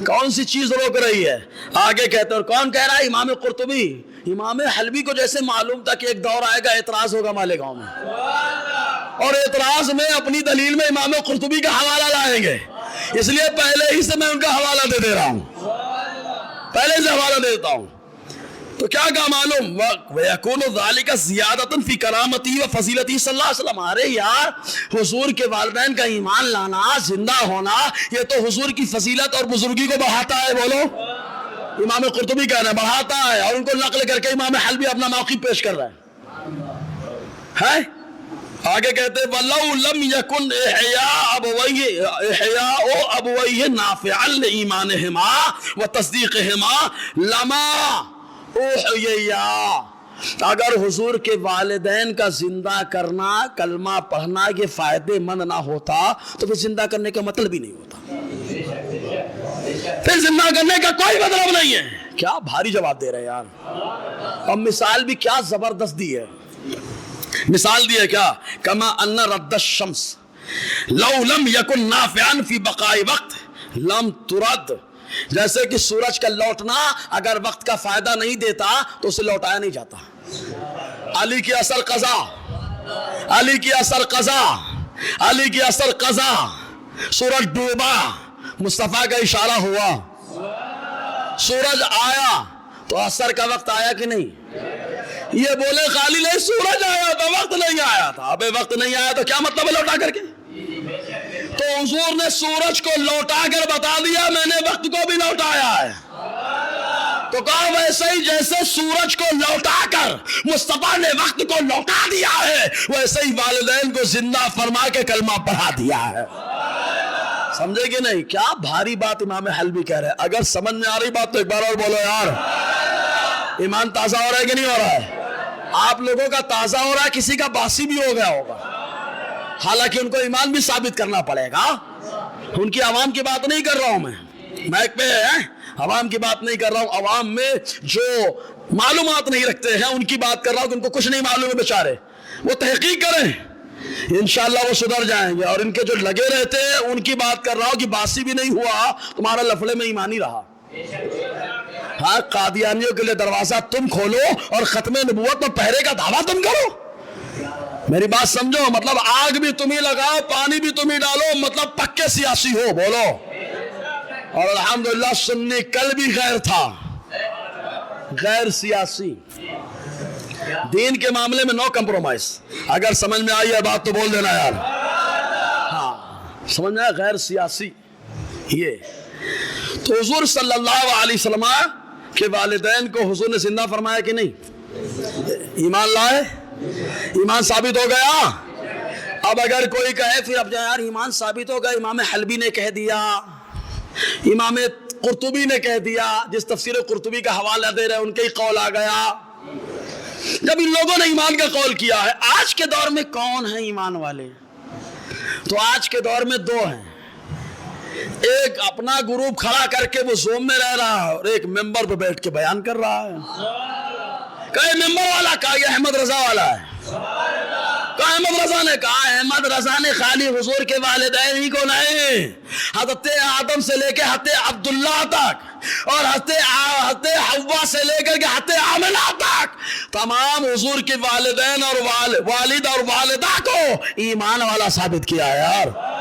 کون سی چیز روک رہی ہے؟ آگے کہتے ہیں، اور کون کہہ رہا ہے؟ امام قرطبی۔ امام حلبی کو جیسے معلوم تھا کہ ایک دور آئے گا اعتراض ہوگا مالیگاؤں میں، اور اعتراض میں اپنی دلیل میں امام قرطبی کا حوالہ لائیں گے، اس لیے پہلے ہی سے میں ان کا حوالہ دے رہا ہوں، پہلے سے حوالہ دیتا ہوں۔ تو کیا کہا معلوم، وَيَكُونُ ذَلِكَ زِيَادَةً فِي كَرَامَتِهِ وَفَضِيلَتِهِ صلی اللہ علیہ وسلم۔ ارے یار، حضور کے والدین کا ایمان لانا، زندہ ہونا، یہ تو حضور کی فضیلت اور بزرگی کو بڑھاتا ہے، بولو۔ امام قرطبی کہہ رہے ہیں بڑھاتا ہے، اور ان کو نقل کر کے امام حلبی اپنا موقف پیش کر رہے ہیں۔ آگے کہتے ہیں وَلَوْ لَمْ يَكُنْ إِحْيَاءُ أَبْوَيْهِ نَافِعًا لِإِيمَانِهِمَا وَتَصْدِيقِهِمَا لَمَا أُحْيِيَا۔ اگر حضور کے والدین کا زندہ کرنا، کلمہ پڑھنا یہ فائدے مند نہ ہوتا تو پھر زندہ کرنے کا مطلب ہی نہیں ہوتا، پھر زندہ کرنے کا کوئی مطلب نہیں ہے۔ کیا بھاری جواب دے رہے ہیں یار، اور مثال بھی کیا زبردست دی ہے، مثال دی ہے کیا، کما ان رد الشمس لو لم یکن نافعا فی بقاء وقت لم ترد، جیسے کہ سورج کا لوٹنا اگر وقت کا فائدہ نہیں دیتا تو اسے لوٹایا نہیں جاتا۔ علی کی اثر قضا، علی کی اثر قضا، علی کی اثر قضا، سورج ڈوبا، مصطفیٰ کا اشارہ ہوا، سورج آیا تو اثر کا وقت آیا کہ نہیں؟ یہ بولے خالی نہیں سورج آیا تھا وقت نہیں آیا تھا، ابے وقت نہیں آیا تو کیا مطلب ہے لوٹا کر کے؟ تو حضور نے سورج کو لوٹا کر بتا دیا میں نے وقت کو بھی لوٹایا ہے۔ تو کہا ویسے ہی جیسے سورج کو لوٹا کر مصطفیٰ نے وقت کو لوٹا دیا ہے، ویسے ہی والدین کو زندہ فرما کے کلمہ پڑھا دیا ہے۔ سمجھے کہ نہیں؟ کیا بھاری بات امام حلبی کہہ رہے ہیں۔ اگر سمجھ میں آ رہی بات تو ایک بار اور بولو یار۔ ایمان تازہ ہو رہا ہے کہ نہیں ہو رہا ہے؟ آپ لوگوں کا تازہ ہو رہا ہے، کسی کا باسی بھی ہو گیا ہوگا، حالانکہ ان کو ایمان بھی ثابت کرنا پڑے گا۔ ان کی عوام کی بات نہیں کر رہا ہوں میں، مائک پہ ہے، عوام کی بات نہیں کر رہا ہوں، عوام میں جو معلومات نہیں رکھتے ہیں ان کی بات کر رہا ہوں کہ ان کو کچھ نہیں معلوم ہے بیچارے، وہ تحقیق کریں، انشاءاللہ وہ سدھر جائیں گے۔ اور ان کے جو لگے رہتے ہیں ان کی بات کر رہا ہوں کہ باسی بھی نہیں ہوا، تمہارا لفڑے میں ایمان ہی رہا۔ ہاں، قادیانیوں کے لیے دروازہ تم کھولو اور ختم نبوت اور پہرے کا دعویٰ تم کرو۔ میری بات سمجھو، مطلب آگ بھی تم ہی لگاؤ، پانی بھی تم ہی ڈالو، مطلب پکے سیاسی ہو، بولو۔ اور الحمدللہ سنی کل بھی غیر تھا، غیر سیاسی، دین کے معاملے میں نو کمپرومائز۔ اگر سمجھ میں آئی ہے بات تو بول دینا یار۔ ہاں سمجھ میں آیا، غیر سیاسی۔ یہ تو حضور صلی اللہ علیہ وسلم کے والدین کو حضور نے زندہ فرمایا کہ نہیں؟ ایمان لائے، ایمان ثابت ہو گیا۔ اب اگر کوئی کہے پھر اب یار ایمان ثابت ہو گیا، امام حلبی نے کہہ دیا، امام قرطبی نے کہہ دیا، جس تفسیر قرطبی کا حوالہ دے رہے ہیں ان کے ہی قول آ گیا۔ جب ان لوگوں نے ایمان کا قول کیا ہے، آج کے دور میں کون ہیں ایمان والے؟ تو آج کے دور میں دو ہیں، ایک اپنا گروپ کھڑا کر کے وہ زوم میں رہ رہا ہے، اور ایک ممبر پہ بیٹھ کے بیان کر رہا ہے۔ کہے ممبر والا، کہا یہ احمد رضا والا ہے، کہا احمد رضا نے کہا احمد رضا نے خالی حضور کے والدین ہی کو نہیں، حضرت آدم سے لے کے حضرت عبداللہ تک، اور حضرت حوا سے لے کر کے حضرت آمنہ تک، تمام حضور کے والدین اور والد اور والدہ کو ایمان والا ثابت کیا ہے یار۔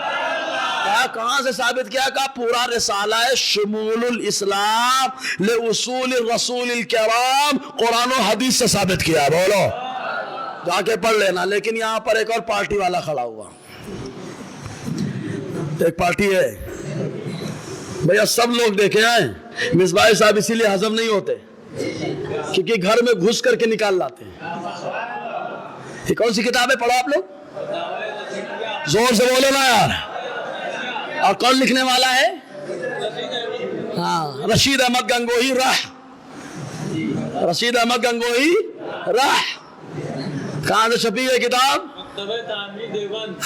کہاں سے ثابت کیا؟ کہا پورا رسالہ ہے شمول الاسلام لأصول الرسول الکرام، قرآن و حدیث سے ثابت کیا، بولو جا کے پڑھ لینا۔ لیکن یہاں پر ایک اور پارٹی والا کھڑا ہوا، ایک پارٹی ہے بھیا، سب لوگ دیکھے ہیں، مصباح صاحب اسی لیے ہضم نہیں ہوتے کیونکہ گھر میں گھس کر کے نکال لاتے ہیں۔ یہ کون سی کتاب ہے؟ پڑھو آپ لوگ، زور سے بولو نا یار۔ اور کون لکھنے والا ہے؟ ہاں، رشید احمد گنگوہی رح، رشید احمد گنگوہی رح۔ کہاں سے چھپی ہے کتاب؟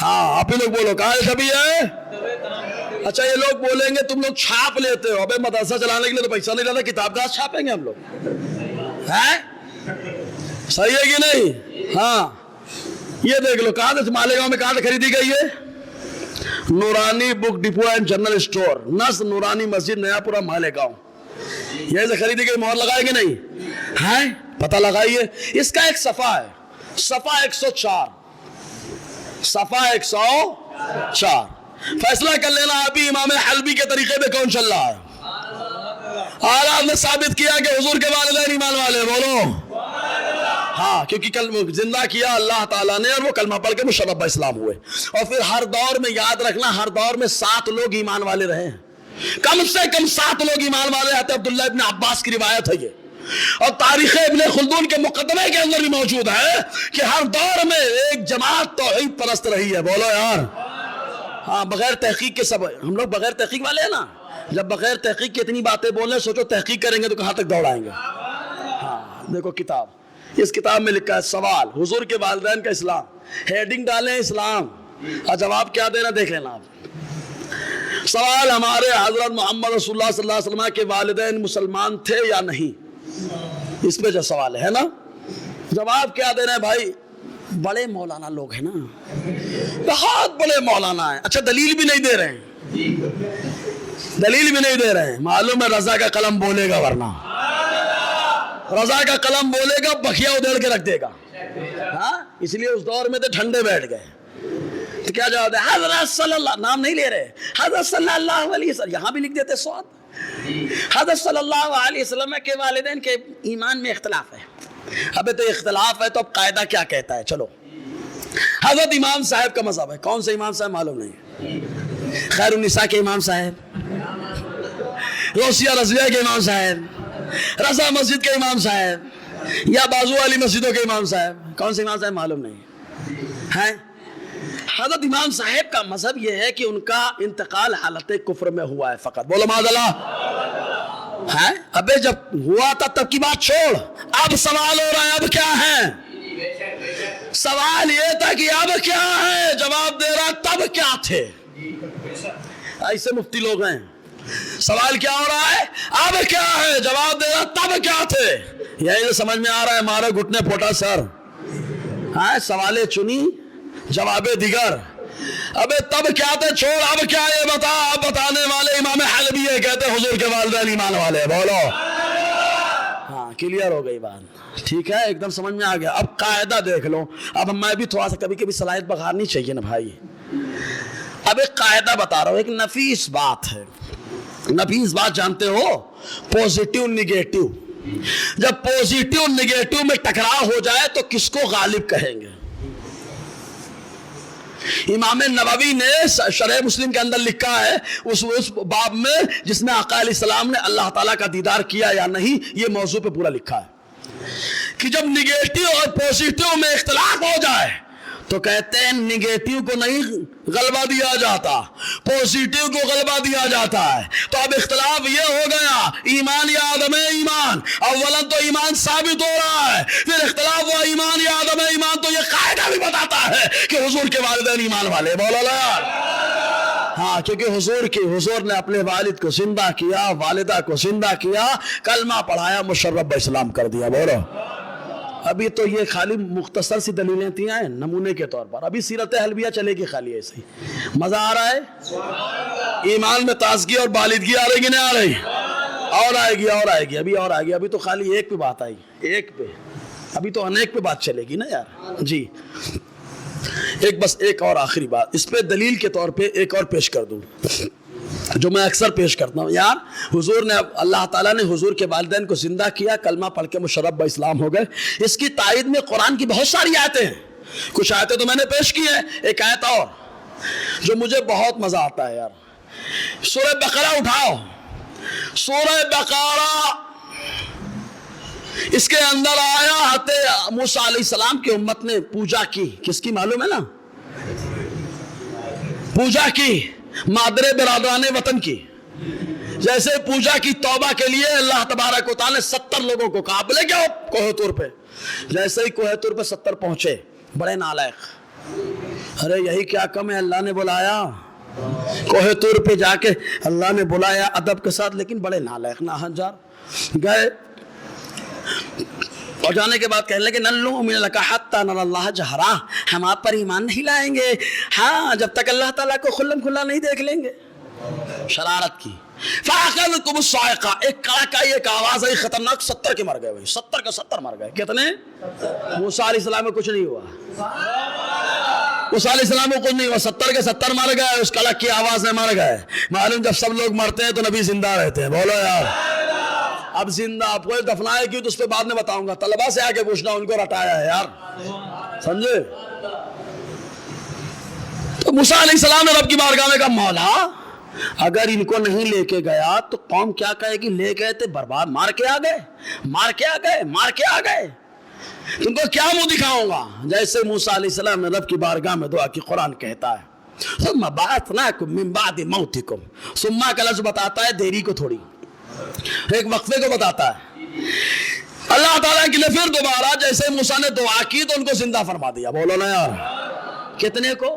ہاں آپ ہی لوگ بولو، کہاں سے چھپی ہے؟ اچھا یہ لوگ بولیں گے تم لوگ چھاپ لیتے ہو، ابے مدرسہ چلانے کے لیے تو پیسہ نہیں لیتا، کتاب کہاں چھاپیں گے ہم لوگ؟ ہیں صحیح ہے کہ نہیں؟ ہاں یہ دیکھ لو، کہاں سے مالیگاؤں میں کہاں سے خریدی گئی ہے؟ Noorani book depot and general store, نصر نورانی مسجد نیا پورا مالیگاؤں، یہیں سے خریدی گئی۔ مہر لگائے گی نہیں؟ ہیں پتہ لگائیے۔ اس کا ایک صفحہ ہے، صفحہ 104، صفحہ 104. فیصلہ کر لینا ابھی امام حلبی کے طریقے پہ کون چل رہا ہے. اور آپ نے ثابت کیا کہ حضور کے والدین ایمان والے. بولو ہاں, کیونکہ زندہ کیا اللہ تعالیٰ نے اور وہ کلمہ پڑھ کے مشرف اسلام ہوئے. اور پھر ہر دور میں یاد رکھنا, ہر دور میں 7 لوگ ایمان والے رہے ہیں, کم سے کم 7 لوگ ایمان والے رہتے. عبداللہ ابن عباس کی روایت ہے یہ, اور تاریخ ابن خلدون کے مقدمے کے اندر بھی موجود ہے کہ ہر دور میں ایک جماعت توحید پرست رہی ہے. بولو یار ہاں, بغیر تحقیق کے سب. ہم لوگ بغیر تحقیق والے ہیں نا, جب بغیر تحقیق کی اتنی باتیں بولیں سوچو تحقیق کریں گے تو کہاں تک دوڑائیں گے. ہاں دیکھو کتاب, اس کتاب میں لکھا ہے سوال حضور کے والدین کا اسلام, ہیڈنگ ڈالیں اسلام, اور جواب کیا دینا دیکھ لینا آپ. سوال ہمارے حضرت محمد رسول اللہ صلی اللہ علیہ وسلم کے والدین مسلمان تھے یا نہیں, اس پہ جو سوال ہے نا, جواب کیا دینا ہے بھائی. بڑے مولانا لوگ ہیں نا, بہت بڑے مولانا ہیں. اچھا دلیل بھی نہیں دے رہے ہیں, دلیل بھی نہیں دے رہے ہیں. معلوم ہے رضا کا قلم بولے گا, ورنہ رضا کا قلم بولے گا بخیا ادھیڑ کے رکھ دے گا. ہاں اس لیے اس دور میں تو ٹھنڈے بیٹھ گئے. تو کیا جواب ہے, حضرت صلی اللہ, نام نہیں لے رہے, حضرت صلی اللہ علیہ وسلم, یہاں بھی لکھ دیتے سواد, حضرت صلی اللہ علیہ وسلم کے والدین کے ایمان میں اختلاف ہے. ابھی تو اختلاف ہے تو اب قاعدہ کیا کہتا ہے. چلو حضرت امام صاحب کا مذہب ہے, کون سے امام صاحب معلوم نہیں, خیر النساء کے امام صاحب, روسیہ رضویہ کے امام صاحب, رضا مسجد کے امام صاحب, یا بازو والی مسجدوں کے امام صاحب, کون سے امام صاحب معلوم نہیں ہے. حضرت امام صاحب کا مذہب یہ ہے کہ ان کا انتقال حالت کفر میں ہوا ہے فقط. بولو معاذ اللہ. ہے ابے جب ہوا تھا تب کی بات چھوڑ, اب سوال ہو رہا ہے اب کیا ہے. سوال یہ تھا کہ اب کیا ہے, جواب دے رہا تب کیا تھے. ایسے مفتی لوگ ہیں. سوال کیا ہو رہا ہے, اب کیا ہے, جواب دے رہا تب کیا تھے. یہی تو سمجھ میں آ رہا ہے, ہمارا گھٹنے پھوٹا سر. ہاں سوالے چنی جوابے دیگر. ابے تب کیا تھے چھوڑ, اب کیا یہ بتا. اب بتانے والے امام حلبی ہے, کہتے حضور کے والدین ایمان والے. بولو ہاں, کلیئر ہو گئی بات. ٹھیک ہے, ایک دم سمجھ میں آ گیا. اب قاعدہ دیکھ لو. اب میں بھی تھوڑا سا کبھی کبھی صلاحیت بغارنی چاہیے نا بھائی. اب ایک قاعدہ بتا رہا ہوں, ایک نفیس بات ہے. نفیس بات جانتے ہو, پوزیٹیو نگیٹیو. جب پوزیٹیو نگیٹیو میں ٹکراؤ ہو جائے تو کس کو غالب کہیں گے. امام نووی نے شرح مسلم کے اندر لکھا ہے اس باب میں جس میں آقا علیہ السلام نے اللہ تعالیٰ کا دیدار کیا یا نہیں, یہ موضوع پہ پورا لکھا ہے کہ جب نگیٹیو اور پوزیٹیو میں اختلاف ہو جائے تو کہتے ہیں نگیٹیو کو نہیں غلبہ دیا جاتا, پوزیٹیو کو غلبہ دیا جاتا ہے. تو اب اختلاف یہ ہو گیا, ایمان یا عدم ایمان. اولا تو ایمان ثابت ہو رہا ہے, پھر اختلاف ہوا ایمان یا عدم ایمان. تو یہ قاعدہ بھی بتاتا ہے کہ حضور کے والدین ایمان والے. بولو لا ہاں, کیونکہ حضور نے اپنے والد کو زندہ کیا, والدہ کو زندہ کیا, کلمہ پڑھایا, مشرف اسلام کر دیا. بولو ابھی تو یہ خالی مختصر سی دلیلیں تھیں نمونے کے طور پر. ابھی سیرت حلبیہ چلے گی خالی ایسے ہی. مزہ آ رہا ہے, ایمان میں تازگی اور بالغی آ رہی کہ نہیں آ رہی. اور آئے گی, اور آئے گی, ابھی اور آئے گی. ابھی تو خالی ایک پہ بات آئی, ایک پہ, ابھی تو انیک پہ بات چلے گی نا یار. جی بس ایک اور آخری بات اس پہ دلیل کے طور پہ ایک اور پیش کر دوں, جو میں اکثر پیش کرتا ہوں. یار حضور نے, اللہ تعالیٰ نے حضور کے والدین کو زندہ کیا, کلمہ پڑھ کے مشرف باسلام ہو گئے. اس کی تائید میں قرآن کی بہت ساری آیتیں ہیں. کچھ آیتیں تو میں نے پیش کی ہیں, ایک آیت اور جو مجھے بہت مزہ آتا ہے یار. سورہ بقرہ اٹھاؤ, سورہ بقرہ, اس کے اندر آیا حضرت موسیٰ علیہ السلام کی امت نے پوجا کی. کس کی معلوم ہے نا, پوجا کی مادر برادران وطن کی. جیسے پوجا کی توبہ کے لیے اللہ تبارک و تعالی نے 70 لوگوں کو کہا بولے کیا کوہ طور پہ. جیسے ہی کوہ طور پہ 70 پہنچے, بڑے نالائق, ارے یہی کیا کم ہے, اللہ نے بلایا کوہ طور پہ جا کے, اللہ نے بلایا ادب کے ساتھ, لیکن بڑے نالائق ناہنجار گئے. اور جانے کے بعد کہنے لگے نلو من لک حتی نر اللہ جہرا, ہم آپ پر ایمان نہیں لائیں گے ہاں جب تک اللہ تعالیٰ کو کھلم کھلا نہیں دیکھ لیں گے. شرارت کی. فَأَخَذَتْهُمُ الصَّاعِقَةُ, ایک کڑاکائی ایک آواز آئی خطرناک, 70 کے مر گئے بھائی, 70 کے 70 مر گئے. کتنے؟ موسیٰ علیہ السلام میں کچھ نہیں ہوا. موسیٰ علیہ السلام کو کچھ نہیں ہوا، 70 کے 70 مر گئے، اس کلک کی آواز سے مر گئے۔ معلوم جب سب لوگ مرتے ہیں تو نبی زندہ رہتے ہیں، بولو یار۔ اب زندہ آپ کو دفنائے کیوں تو اس پہ بعد میں بتاؤں گا، طلبہ سے آ کے پوچھنا، ان کو رٹایا ہے یار، سمجھے؟ تو موسیٰ علیہ السلام نے رب کی بارگاہ میں کہا مولا اگر ان کو نہیں لے کے گیا تو قوم کیا کہے گی، لے گئے تھے برباد، مار کے آ گئے، تم کو کیا منہ دکھاؤں گا؟ جیسے موسیٰ علیہ السلام نے رب کی بارگاہ میں دعا کی، قرآن کہتا ہے ثم بعثناکم من بعد موتکم، ثم کا لفظ بتاتا ہے دیری کو، تھوڑی ایک وقفے کو بتاتا ہے۔ اللہ تعالیٰ کے لیے پھر دوبارہ جیسے موسیٰ نے دعا کی تو ان کو زندہ فرما دیا، بولو نا یار۔ کتنے کو؟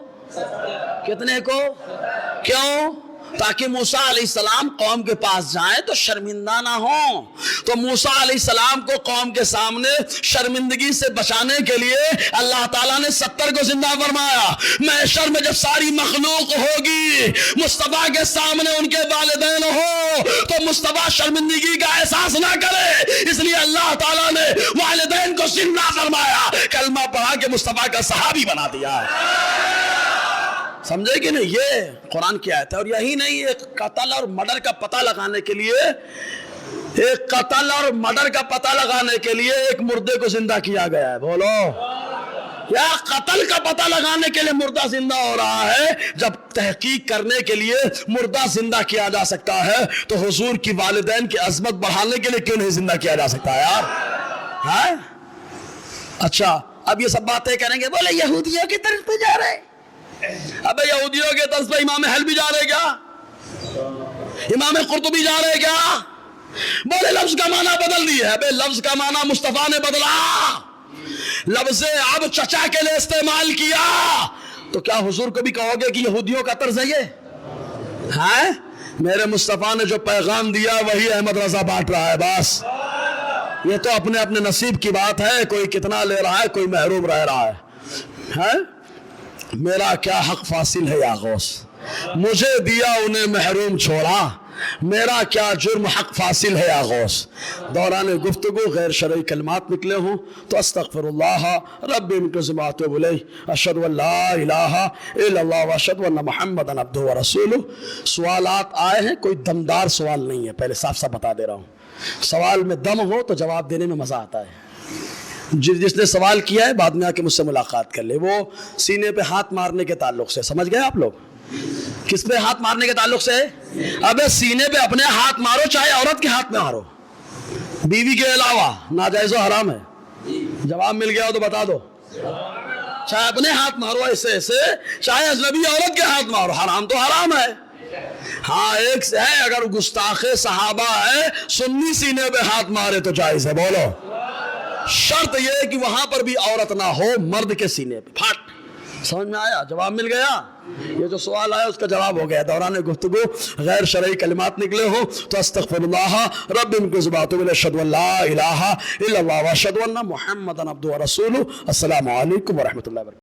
کیوں؟ تاکہ موسیٰ علیہ السلام قوم کے پاس جائیں تو شرمندہ نہ ہوں۔ تو موسیٰ علیہ السلام کو قوم کے سامنے شرمندگی سے بچانے کے لیے اللہ تعالیٰ نے 70 کو زندہ فرمایا۔ محشر میں جب ساری مخلوق ہوگی مصطفیٰ کے سامنے ان کے والدین ہو تو مصطفیٰ شرمندگی کا احساس نہ کرے، اس لیے اللہ تعالیٰ نے والدین کو زندہ فرمایا، کلمہ پڑھا کے مصطفیٰ کا صحابی بنا دیا۔ سمجھے کہ نہیں؟ یہ قرآن کی آیت ہے۔ اور یہی نہیں، ایک قتل اور مرڈر کا پتہ لگانے کے لیے ایک مردے کو زندہ کیا گیا ہے، بولو۔ یا قتل کا پتہ لگانے کے لیے مردہ زندہ ہو رہا ہے، جب تحقیق کرنے کے لیے مردہ زندہ کیا جا سکتا ہے تو حضور کی والدین کی عظمت بڑھانے کے لیے کیوں نہیں زندہ کیا جا سکتا ہے یار؟ ہاں اچھا، اب یہ سب باتیں کریں گے، بولے یہودیوں کی طرف پہ جا رہے، ابے یہودیوں کے طرز پہ امام حل بھی جا رہے کیا؟ امام قرطبی جا رہے کیا؟ بولے لفظ کا معنی بدل دی ہے، ابے لفظ کا معنی مصطفیٰ نے بدلا، لفظ اب چچا کے لیے استعمال کیا، تو کیا حضور کو بھی کہو گے کہ یہودیوں کا طرز ہے یہ؟ ہاں میرے مصطفیٰ نے جو پیغام دیا وہی احمد رضا بانٹ رہا ہے، بس یہ تو اپنے اپنے نصیب کی بات ہے، کوئی کتنا لے رہا ہے، کوئی محروم رہ رہا ہے۔ میرا کیا حق فاصل ہے یا غوث، مجھے دیا انہیں محروم چھوڑا، میرا کیا جرم حق فاصل ہے یا غوث۔ دوران گفتگو غیر شرعی کلمات نکلے ہوں تو استغفر اللہ رب من کل ما اتوب الیہ، اشہد ان لا الہ الا اللہ واشہد ان محمدا عبدہ ورسولہ۔ سوالات آئے ہیں، کوئی دمدار سوال نہیں ہے، پہلے صاف صاف بتا دے رہا ہوں، سوال میں دم ہو تو جواب دینے میں مزہ آتا ہے۔ جس نے سوال کیا ہے بعد میں آ کے مجھ سے ملاقات کر لے۔ وہ سینے پہ ہاتھ مارنے کے تعلق سے، سمجھ گئے آپ لوگ؟ کس پہ ہاتھ مارنے کے تعلق سے؟ ابے سینے پہ اپنے ہاتھ مارو، چاہے عورت کے ہاتھ میں مارو، بیوی کے علاوہ، ناجائز و حرام ہے؟ جواب مل گیا ہو تو بتا دو۔ چاہے اپنے ہاتھ مارو ایسے ایسے، چاہے اجنبی عورت کے ہاتھ مارو، حرام تو حرام ہے۔ ہاں ایک سے ہے، اگر گستاخ صحابہ ہے سنی سینے پہ ہاتھ مارے تو جائز ہے، بولو۔ شرط یہ ہے کہ وہاں پر بھی عورت نہ ہو، مرد کے سینے پہ پھٹ۔ سمجھ میں آیا؟ جواب مل گیا؟ یہ جو سوال آیا اس کا جواب ہو گیا۔ دوران گفتگو غیر شرعی کلمات نکلے ہو تو استغفر اللہ رب من کل ما اتوب الیہ، اشہد ان لا الہ الا اللہ واشہد ان محمدا عبدہ ورسولہ۔ السلام علیکم ورحمۃ اللہ وبرکاتہ۔